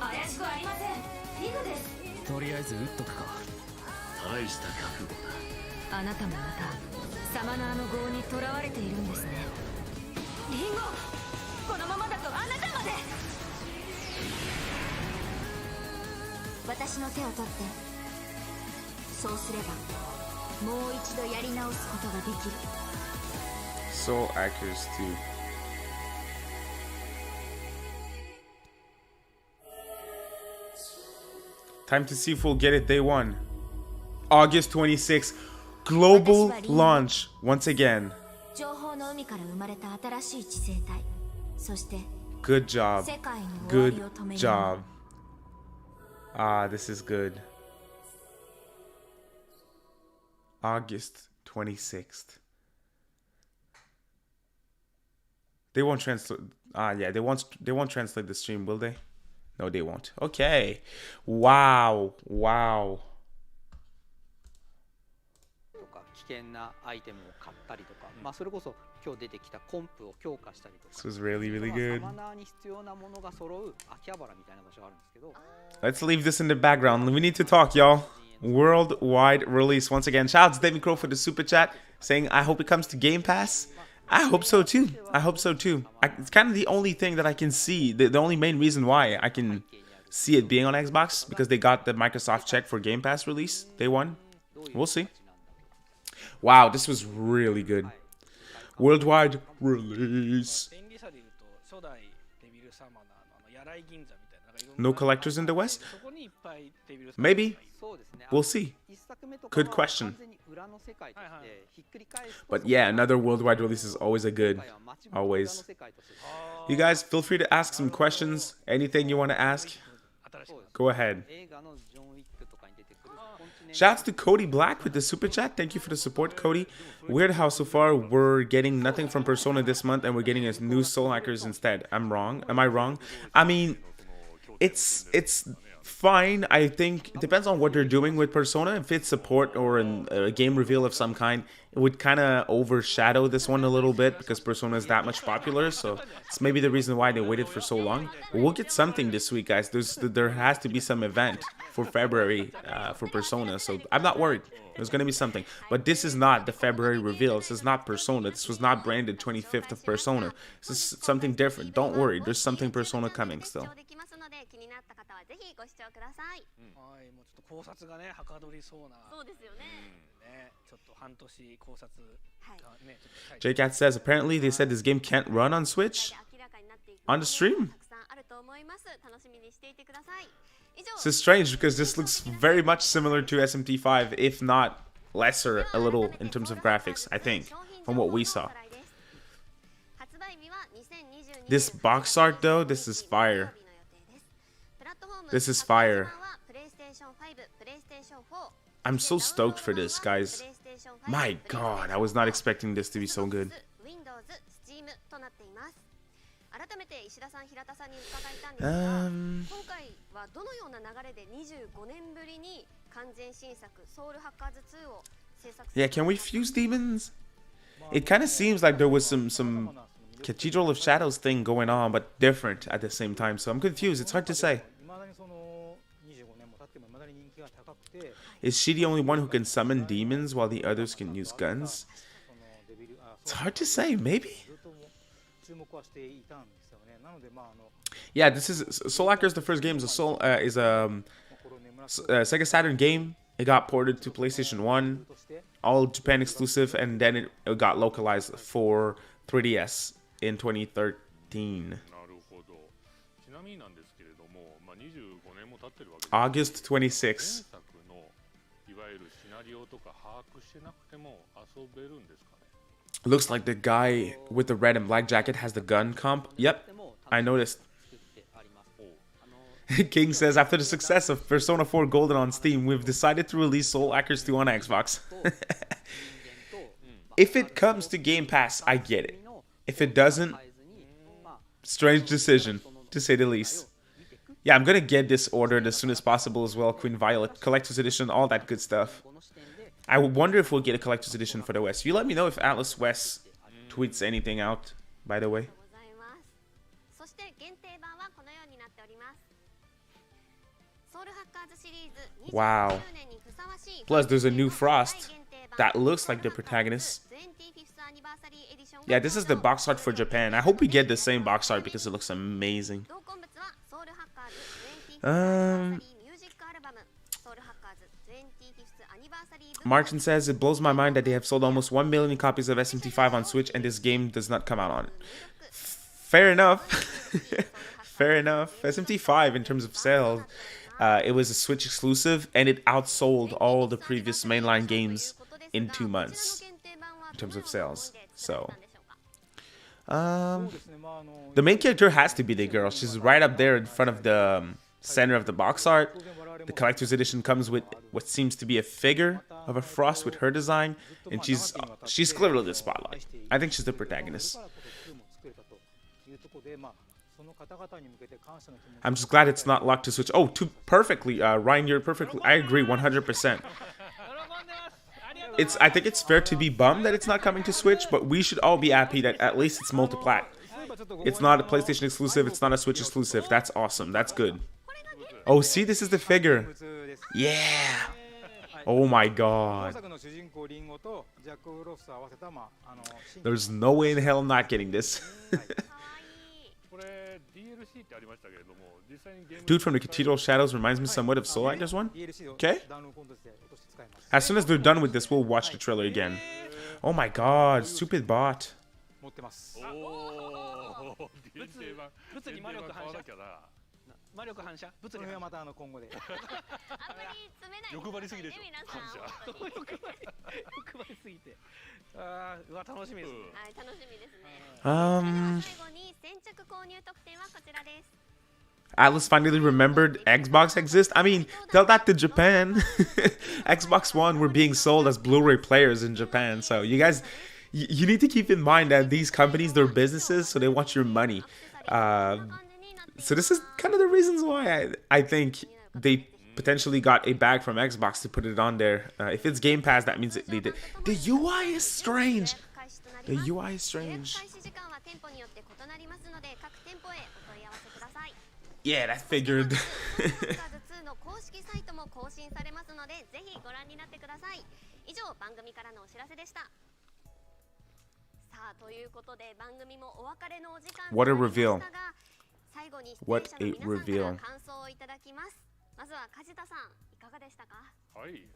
J: ありません。リグです。
D: とりあえず撃っとくか。
K: 大した覚悟だ。
C: あなたもまたサマナーの業に囚われているんですね。
J: リンゴ、このままだとあなたまで。私の手を取って。そうすればもう一度やり直すことができる。
A: Soul Hackers 2. Time to see if we'll get it day one. August 26th. Global launch once again.
J: 情報の海から生まれた新しい知性体。そして
A: Good job.
J: 世界の終わりを
A: Good
J: 止める。
A: job. Ah, this is good. August 26th. They won't translate. Yeah, they won't translate the stream, will they? No, they won't. Okay. Wow. Wow.
L: 危険なアイテムを買ったりとか、まあそれこそ今日出てきたコンプを強化したりとか。
A: This was really, really good.
L: サマナーに必要なものが揃う秋葉原みたいな場所があるんですけど。
A: Let's leave this in the background. We need to talk, y'all. Worldwide release once again. Shout out to David Crow for the super chat saying, I hope it comes to Game Pass. I hope so too. It's kind of the only thing that I can see. The only main reason why I can see it being on Xbox because they got the Microsoft check for Game Pass release. They won. We'll see. Wow, this was really good. Worldwide release. No collectors in the West? Maybe. We'll see. Good question. But yeah, another worldwide release is always a good. Always. You guys, feel free to ask some questions. Anything you want to ask, go ahead. Shouts to Cody Black with the super chat. Thank you for the support, Cody. Weird how so far we're getting nothing from Persona this month and we're getting a new Soul Hackers instead. I'm wrong. Am I wrong? I mean, it's fine. I think it depends on what they're doing with Persona. If it's support or a game reveal of some kind, it would kind of overshadow this one a little bit because Persona is that much popular. So it's maybe the reason why they waited for so long. But we'll get something this week, guys. There has to be some event for February for Persona. So I'm not worried. There's going to be something. But this is not the February reveal. This is not Persona. This was not branded 25th of Persona. This is something different. Don't worry. There's something Persona coming still.
G: ぜひご視聴ください。
H: はい、もうちょっと考察がね、はかどりそうな。
G: そうですよね。
H: ね、ちょっと半年考察がね。
A: JCat says apparently they said this game can't run on Switch on the stream. This is strange because this looks very much similar to SMT5, if not lesser a little in terms of graphics, I think, from what we saw. This box art though, this is fire. This is fire. I'm so stoked for this, guys. My god, I was not expecting this to be so good. Yeah, can we fuse demons? It kind of seems like there was some Cathedral of Shadows thing going on, but different at the same time. So I'm confused. It's hard to say. Is she the only one who can summon demons while the others can use guns? It's hard to say. Maybe. Yeah, this is Soul Hackers. The first game is a Sega Saturn game. It got ported to PlayStation 1, all Japan exclusive, and then it got localized for 3DS in 2013. August 26. Looks like the guy with the red and black jacket has the gun comp. Yep, I noticed. King says, after the success of Persona 4 Golden on Steam, we've decided to release Soul Hackers 2 on Xbox. If it comes to Game Pass, I get it. If it doesn't, strange decision, to say the least. Yeah, I'm gonna get this ordered as soon as possible as well. Queen Violet, Collector's Edition, all that good stuff. I wonder if we'll get a Collector's Edition for the West. You let me know if Atlus West tweets anything out, by the way. Wow. Plus, there's a new Frost that looks like the protagonist. Yeah, this is the box art for Japan. I hope we get the same box art because it looks amazing. Martin says, it blows my mind that they have sold almost 1 million copies of SMT5 on Switch and this game does not come out on it. Fair enough. Fair enough. SMT5 in terms of sales, it was a Switch exclusive and it outsold all the previous mainline games in 2 months in terms of sales. So, the main character has to be the girl. She's right up there in front of the center of the box art. The collector's edition comes with what seems to be a figure of a Frost with her design, and she's clearly the spotlight. I think she's the protagonist. I'm just glad it's not locked to Switch. Oh, perfectly, Ryan, you're perfectly. I agree 100%. I think it's fair to be bummed that it's not coming to Switch, but we should all be happy that at least it's multi-plat. It's not a PlayStation exclusive. It's not a Switch exclusive. That's awesome. That's good. Oh, see, this is the figure. Yeah. Oh my god. There's no way in hell I'm not getting this. Dude from the Cathedral Shadows reminds me somewhat of Soul Hackers one. Okay. As soon as they're done with this, we'll watch the trailer again. Oh my god, stupid bot.
H: 魔力反射物理
I: これは
H: 反射
I: また今後で。
G: あんまり詰めないで
F: 欲張りすぎでしょ
G: 皆さん
F: 感謝
G: 本当に
H: 欲張りすぎてあーうわ楽しみですね、
G: はい楽しみですね。
A: Um,
G: 最後に先着購入特典はこちらです。
A: Atlas finally remembered Xbox exists. I mean, tell that to Japan. Xbox One were being sold as Blu-ray players in Japan. So you guys, you need to keep in mind that these companies, they're businesses, so they want your money. So this is kind of the reasons why I think they potentially got a bag from Xbox to put it on there. If it's Game Pass, that means they did. The UI is strange. The UI is strange.
G: 開始時間は店舗によって異なりますので各店舗へお問い合わせください。
A: Yeah, that figured.
G: 2の公式サイトも更新されますのでぜひご覧になってください。以上番組からのお知らせでした。さあということで番組もお別れのお時間と
A: What a
G: なりました
A: reveal.
G: が最後に出演
A: What
G: 者
A: a
G: の皆さん
A: reveal.
G: から感想をいただきます。まずは梶田さんいかがでしたか。
F: はい、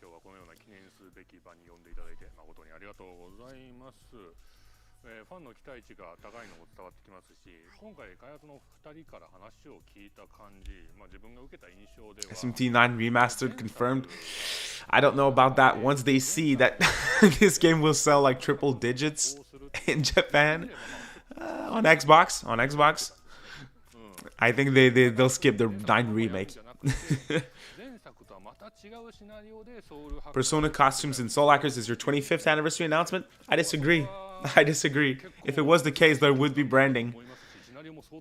F: 今日はこのような記念すべき場に呼んでいただいて誠にありがとうございます。ファンの期待値が高いのも伝わってきますし、今回開発の2人から話を聞いた感じ、自分が受けた印象では
A: SMT9 remastered confirmed. I don't know about that. Once they see that this game will sell like triple digits in Japan on Xbox, I think they'll skip the 9 remake. Persona costumes in Soul Hackers is your 25th anniversary announcement? I disagree. I disagree. If it was the case, there would be branding.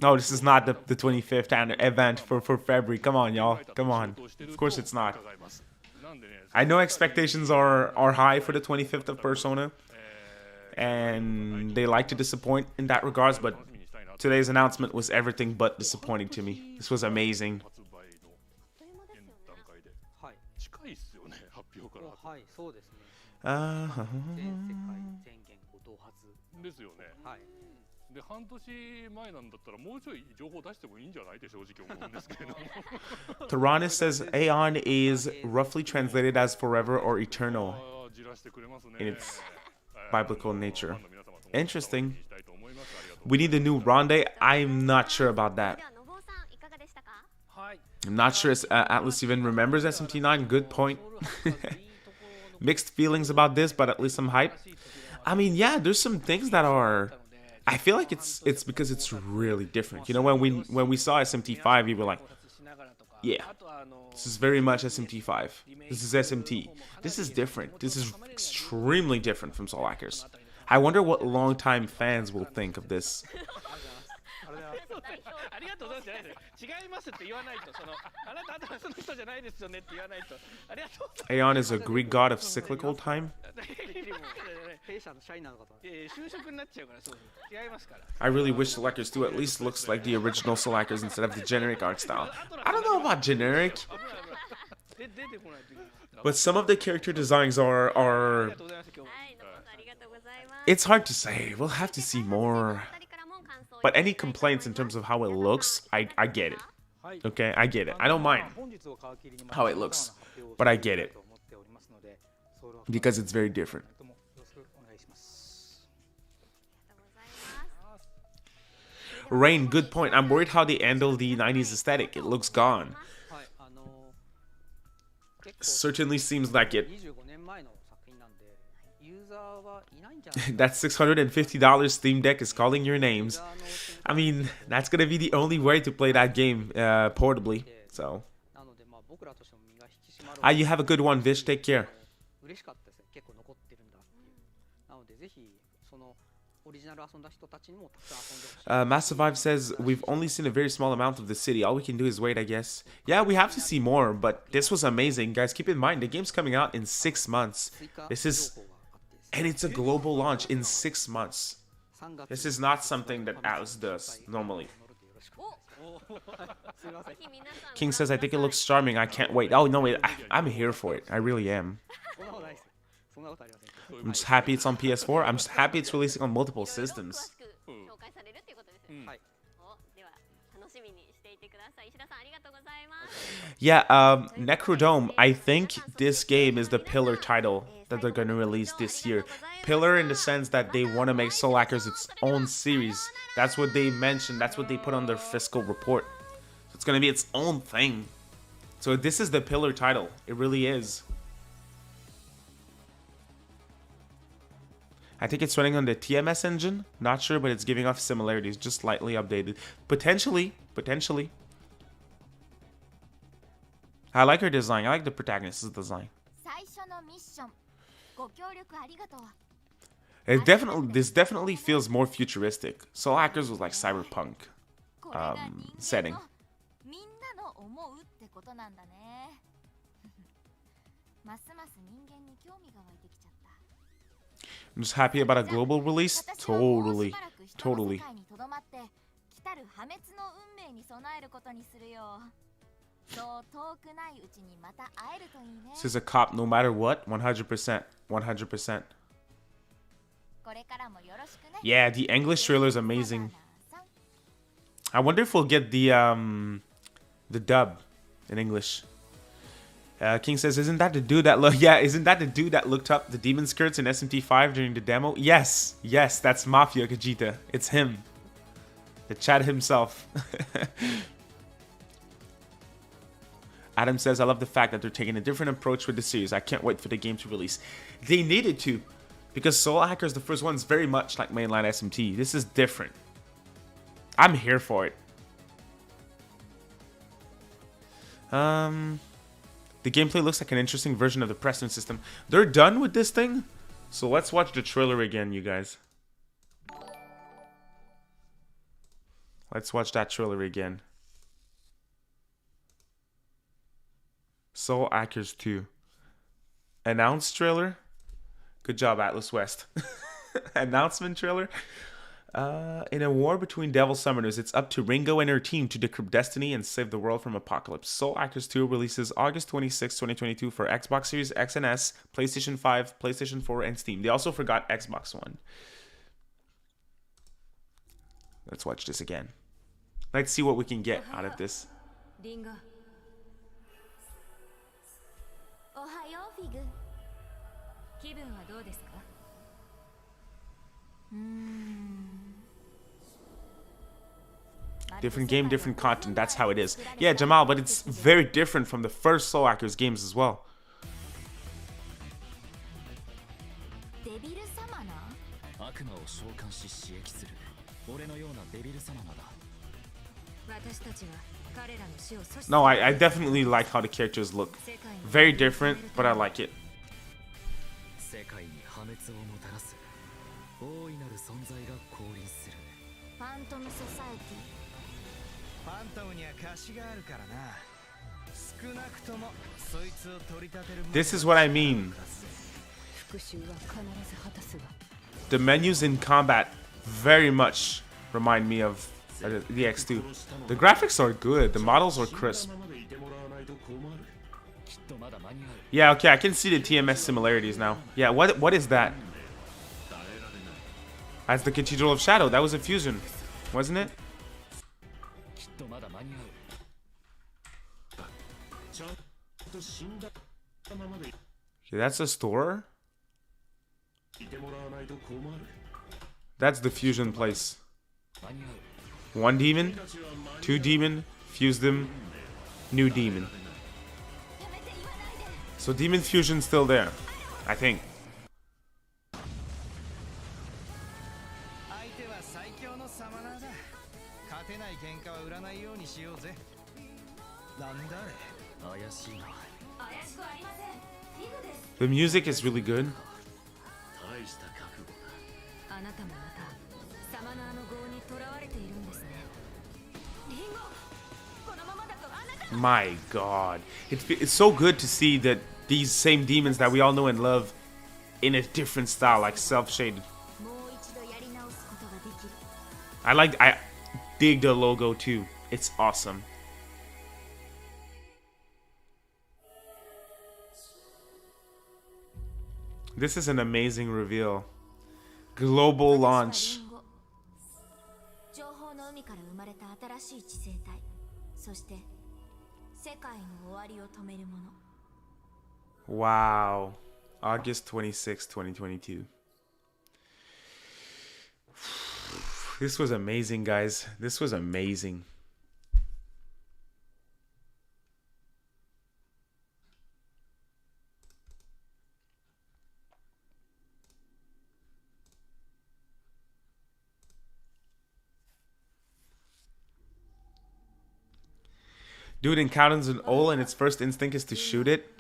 A: No, this is not the 25th event for February. Come on, y'all. Come on. Of course it's not. I know expectations are high for the 25th of Persona, and they like to disappoint in that regards, but today's announcement was everything but disappointing to me. This was amazing.
L: はいそうですね。
A: 全世界
L: 全言語同発
F: ですよね。はい。で半年前なんだったらもうちょい情報出してもいいんじゃないって正直思うんですけど。
A: Taranis says Aion is roughly translated as forever or eternal in its biblical nature. Interesting. We need the new Ronde. I'm not sure about that. I'm not sure if Atlus even remembers SMT9. Good point. Mixed feelings about this, but at least some hype. I mean, yeah, there's some things that are... I feel like it's because it's really different. You know, when we saw SMT5, we were like, yeah, this is very much SMT5. This is SMT. This is different. This is extremely different from Soul Hackers. I wonder what longtime fans will think of this. Aion is a Greek god of cyclical time. I really wish Soul Hackers 2 at least looks like the original Soul Hackers instead of the generic art style. I don't know about generic, but some of the character designs are... It's hard to say. We'll have to see more. But any complaints in terms of how it looks, I get it. Okay, I get it. I don't mind how it looks, but I get it. Because it's very different. Rain, good point. I'm worried how they handle the 90s aesthetic. It looks gone. Certainly seems like it. That $650 Steam Deck is calling your names. I mean, that's gonna be the only way to play that game portably. So, you have a good one, Vish. Take care. Massive Vibe says, we've only seen a very small amount of the city. All we can do is wait, I guess. Yeah, we have to see more, but this was amazing. Guys, keep in mind, the game's coming out in 6 months. This is... And it's a global launch in 6 months. This is not something that Atlus does normally. King says, I think it looks charming. I can't wait. Oh, no, wait. I'm here for it. I really am. I'm just happy it's on PS4. I'm just happy it's releasing on multiple systems. Yeah, Necrodome. I think this game is the pillar title that they're going to release this year. Pillar in the sense that they want to make Soul Hackers its own series. That's what they mentioned. That's what they put on their fiscal report. It's gonna be its own thing. So this is the pillar title. It really is. I think it's running on the TMS engine. Not sure, but it's giving off similarities, just slightly updated. Potentially. I like her design. I like the protagonist's design. This definitely feels more futuristic. Soul Hackers was like cyberpunk setting. I'm just happy about a global release. Totally. This is a cop no matter what. 100%. Yeah, the English trailer is amazing. I wonder if we'll get the dub in English. King says, isn't that the dude that isn't that the dude that looked up the demon skirts in SMT 5 during the demo? Yes, that's Mafia Kajita. It's him. The Chad himself. Adam says, I love the fact that they're taking a different approach with the series. I can't wait for the game to release. They needed to, because Soul Hackers, the first one, is very much like mainline SMT. This is different. I'm here for it. The gameplay looks like an interesting version of the Preston system. They're done with this thing, so let's watch the trailer again, you guys. Let's watch that trailer again. Soul Hackers 2. Announced trailer. Good job, Atlus West. Announcement trailer. In a war between devil summoners, it's up to Ringo and her team to decrypt destiny and save the world from apocalypse. Soul Hackers 2 releases August 26, 2022 for Xbox Series X and S, PlayStation 5, PlayStation 4, and Steam. They also forgot Xbox One. Let's watch this again. Let's see what we can get out of this. Different game, different content. That's how it is. Yeah, Jamal, but it's very different from the first Soul Hackers games as well. No, I definitely like how the characters look. Very different, but I like it. This is what I mean. The menus in combat very much remind me of the X2. The graphics are good. The models are crisp. Yeah, okay, I can see the TMS similarities now. Yeah, what is that? That's the Cathedral of Shadow. That was a fusion, wasn't it? Okay, that's a store. That's the fusion place. One demon, two demon, fuse them, new demon. So demon fusion's still there, I think. The music is really good. My God, it's so good to see that these same demons that we all know and love in a different style, like self-shaded. I dig the logo too. It's awesome. This is an amazing reveal. Global launch. Wow. August 26, 2022. This was amazing, guys. This was amazing. Dude encounters an owl and its first instinct is to shoot it.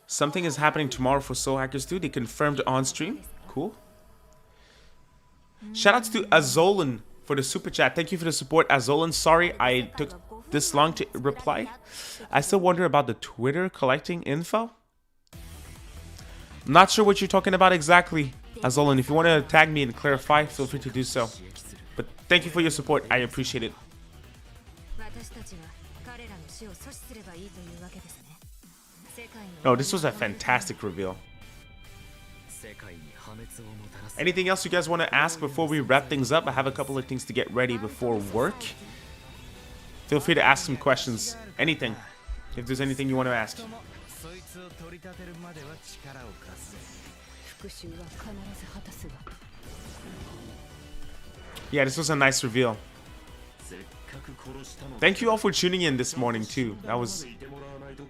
A: Something is happening tomorrow for Soul Hackers 2. They confirmed on stream. Cool. Shoutouts to Azolan for the super chat. Thank you for the support, Azolan. Sorry I took this long to reply. I still wonder about the Twitter collecting info. I'm not sure what you're talking about exactly, Azolan. If you want to tag me and clarify, feel free to do so. But thank you for your support. I appreciate it. Oh, this was a fantastic reveal. Anything else you guys want to ask before we wrap things up? I have a couple of things to get ready before work. Feel free to ask some questions. Anything. If there's anything you want to ask. Yeah, this was a nice reveal. Thank you all for tuning in this morning too. That was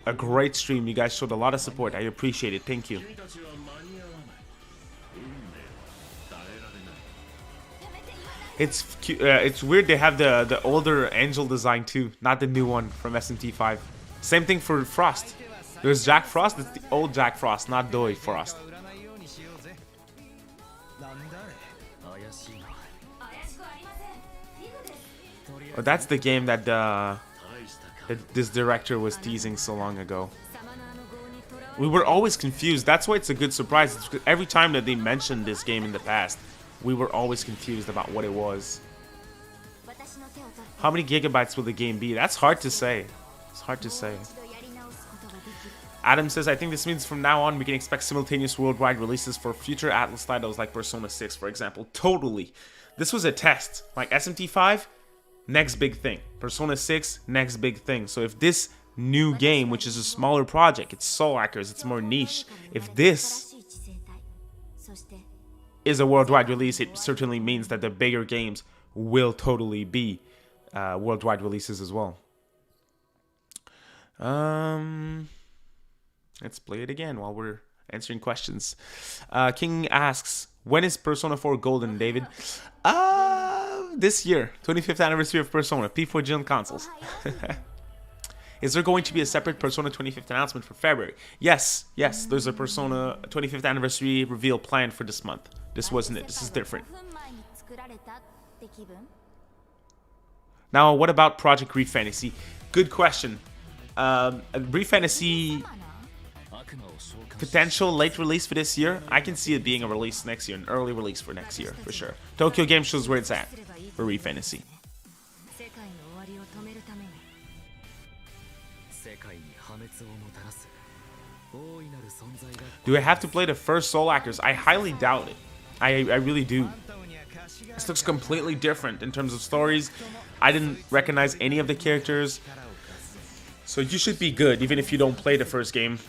A: a great stream. You guys showed a lot of support. I appreciate it. Thank you. It's weird they have the older angel design too, not the new one from SMT 5. Same thing for Frost. There's Jack Frost. It's the old Jack Frost, not Doi Frost. But that's the game that this director was teasing so long ago. We were always confused. That's why it's a good surprise. It's every time that they mentioned this game in the past, we were always confused about what it was. How many gigabytes will the game be? That's hard to say. It's hard to say. Adam says, I think this means from now on we can expect simultaneous worldwide releases for future Atlus titles like Persona 6, for example. Totally. This was a test. Like SMT 5, next big thing. Persona 6, next big thing. So if this new game, which is a smaller project, it's Soul Hackers, it's more niche. If this is a worldwide release, it certainly means that the bigger games will totally be worldwide releases as well. Let's play it again while we're answering questions. King asks, when is Persona 4 Golden, David? This year, 25th anniversary of Persona, P4 Gen consoles. Is there going to be a separate Persona 25th announcement for February? Yes, there's a Persona 25th anniversary reveal planned for this month. This wasn't it. This is different. Now, what about Project Refantasy? Good question. Refantasy potential late release for this year. I can see it being a release next year, an early release for next year, for sure. Tokyo Game Show is where it's at for Refantasy. Do I have to play the first Soul Hackers? I highly doubt it. I really do. This looks completely different in terms of stories. I didn't recognize any of the characters. So you should be good, even if you don't play the first game.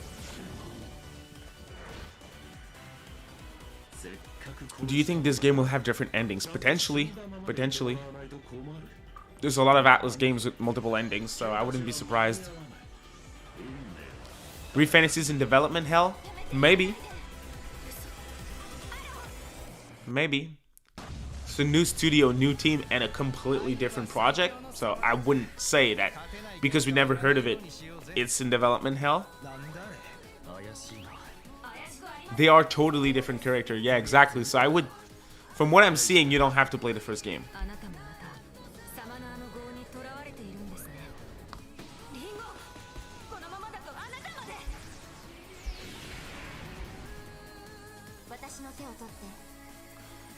A: Do you think this game will have different endings? Potentially. Potentially. There's a lot of Atlus games with multiple endings, so I wouldn't be surprised. Refantasy's in development hell? Maybe. Maybe. It's a new studio, new team, and a completely different project. So I wouldn't say that because we never heard of it, it's in development hell. They are totally different character. Yeah, exactly. So I would, from what I'm seeing, you don't have to play the first game.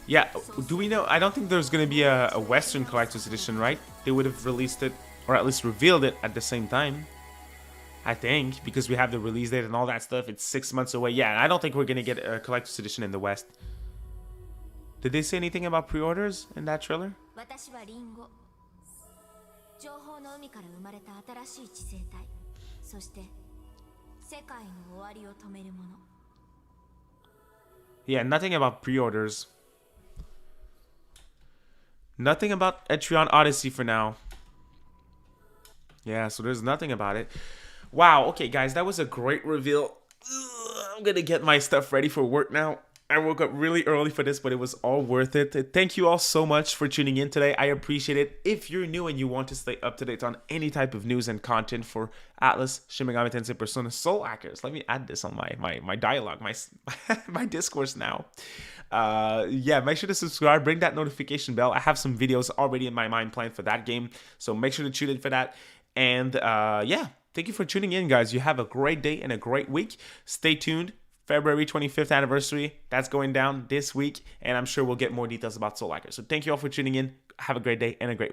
A: Yeah, do we know? I don't think there's going to be a Western Collector's Edition, right? They would have released it, or at least revealed it at the same time. I think, because we have the release date and all that stuff. It's 6 months away. Yeah, I don't think we're going to get a Collector's Edition in the West. Did they say anything about pre-orders in that trailer? Yeah, nothing about pre-orders. Nothing about Etrian Odyssey for now. Yeah, so there's nothing about it. Wow, okay guys, that was a great reveal. I'm gonna get my stuff ready for work now. I woke up really early for this, but it was all worth it. Thank you all so much for tuning in today. I appreciate it. If you're new and you want to stay up to date on any type of news and content for Atlus, Shin Megami Tensei, Persona, Soul Hackers, let me add this on my dialogue, my discourse now. Yeah, make sure to subscribe, ring that notification bell. I have some videos already in my mind planned for that game, so make sure to tune in for that. And yeah, thank you for tuning in, guys. You have a great day and a great week. Stay tuned. February 25th anniversary, that's going down this week, and I'm sure we'll get more details about Soul Hackers. So thank you all for tuning in. Have a great day and a great week.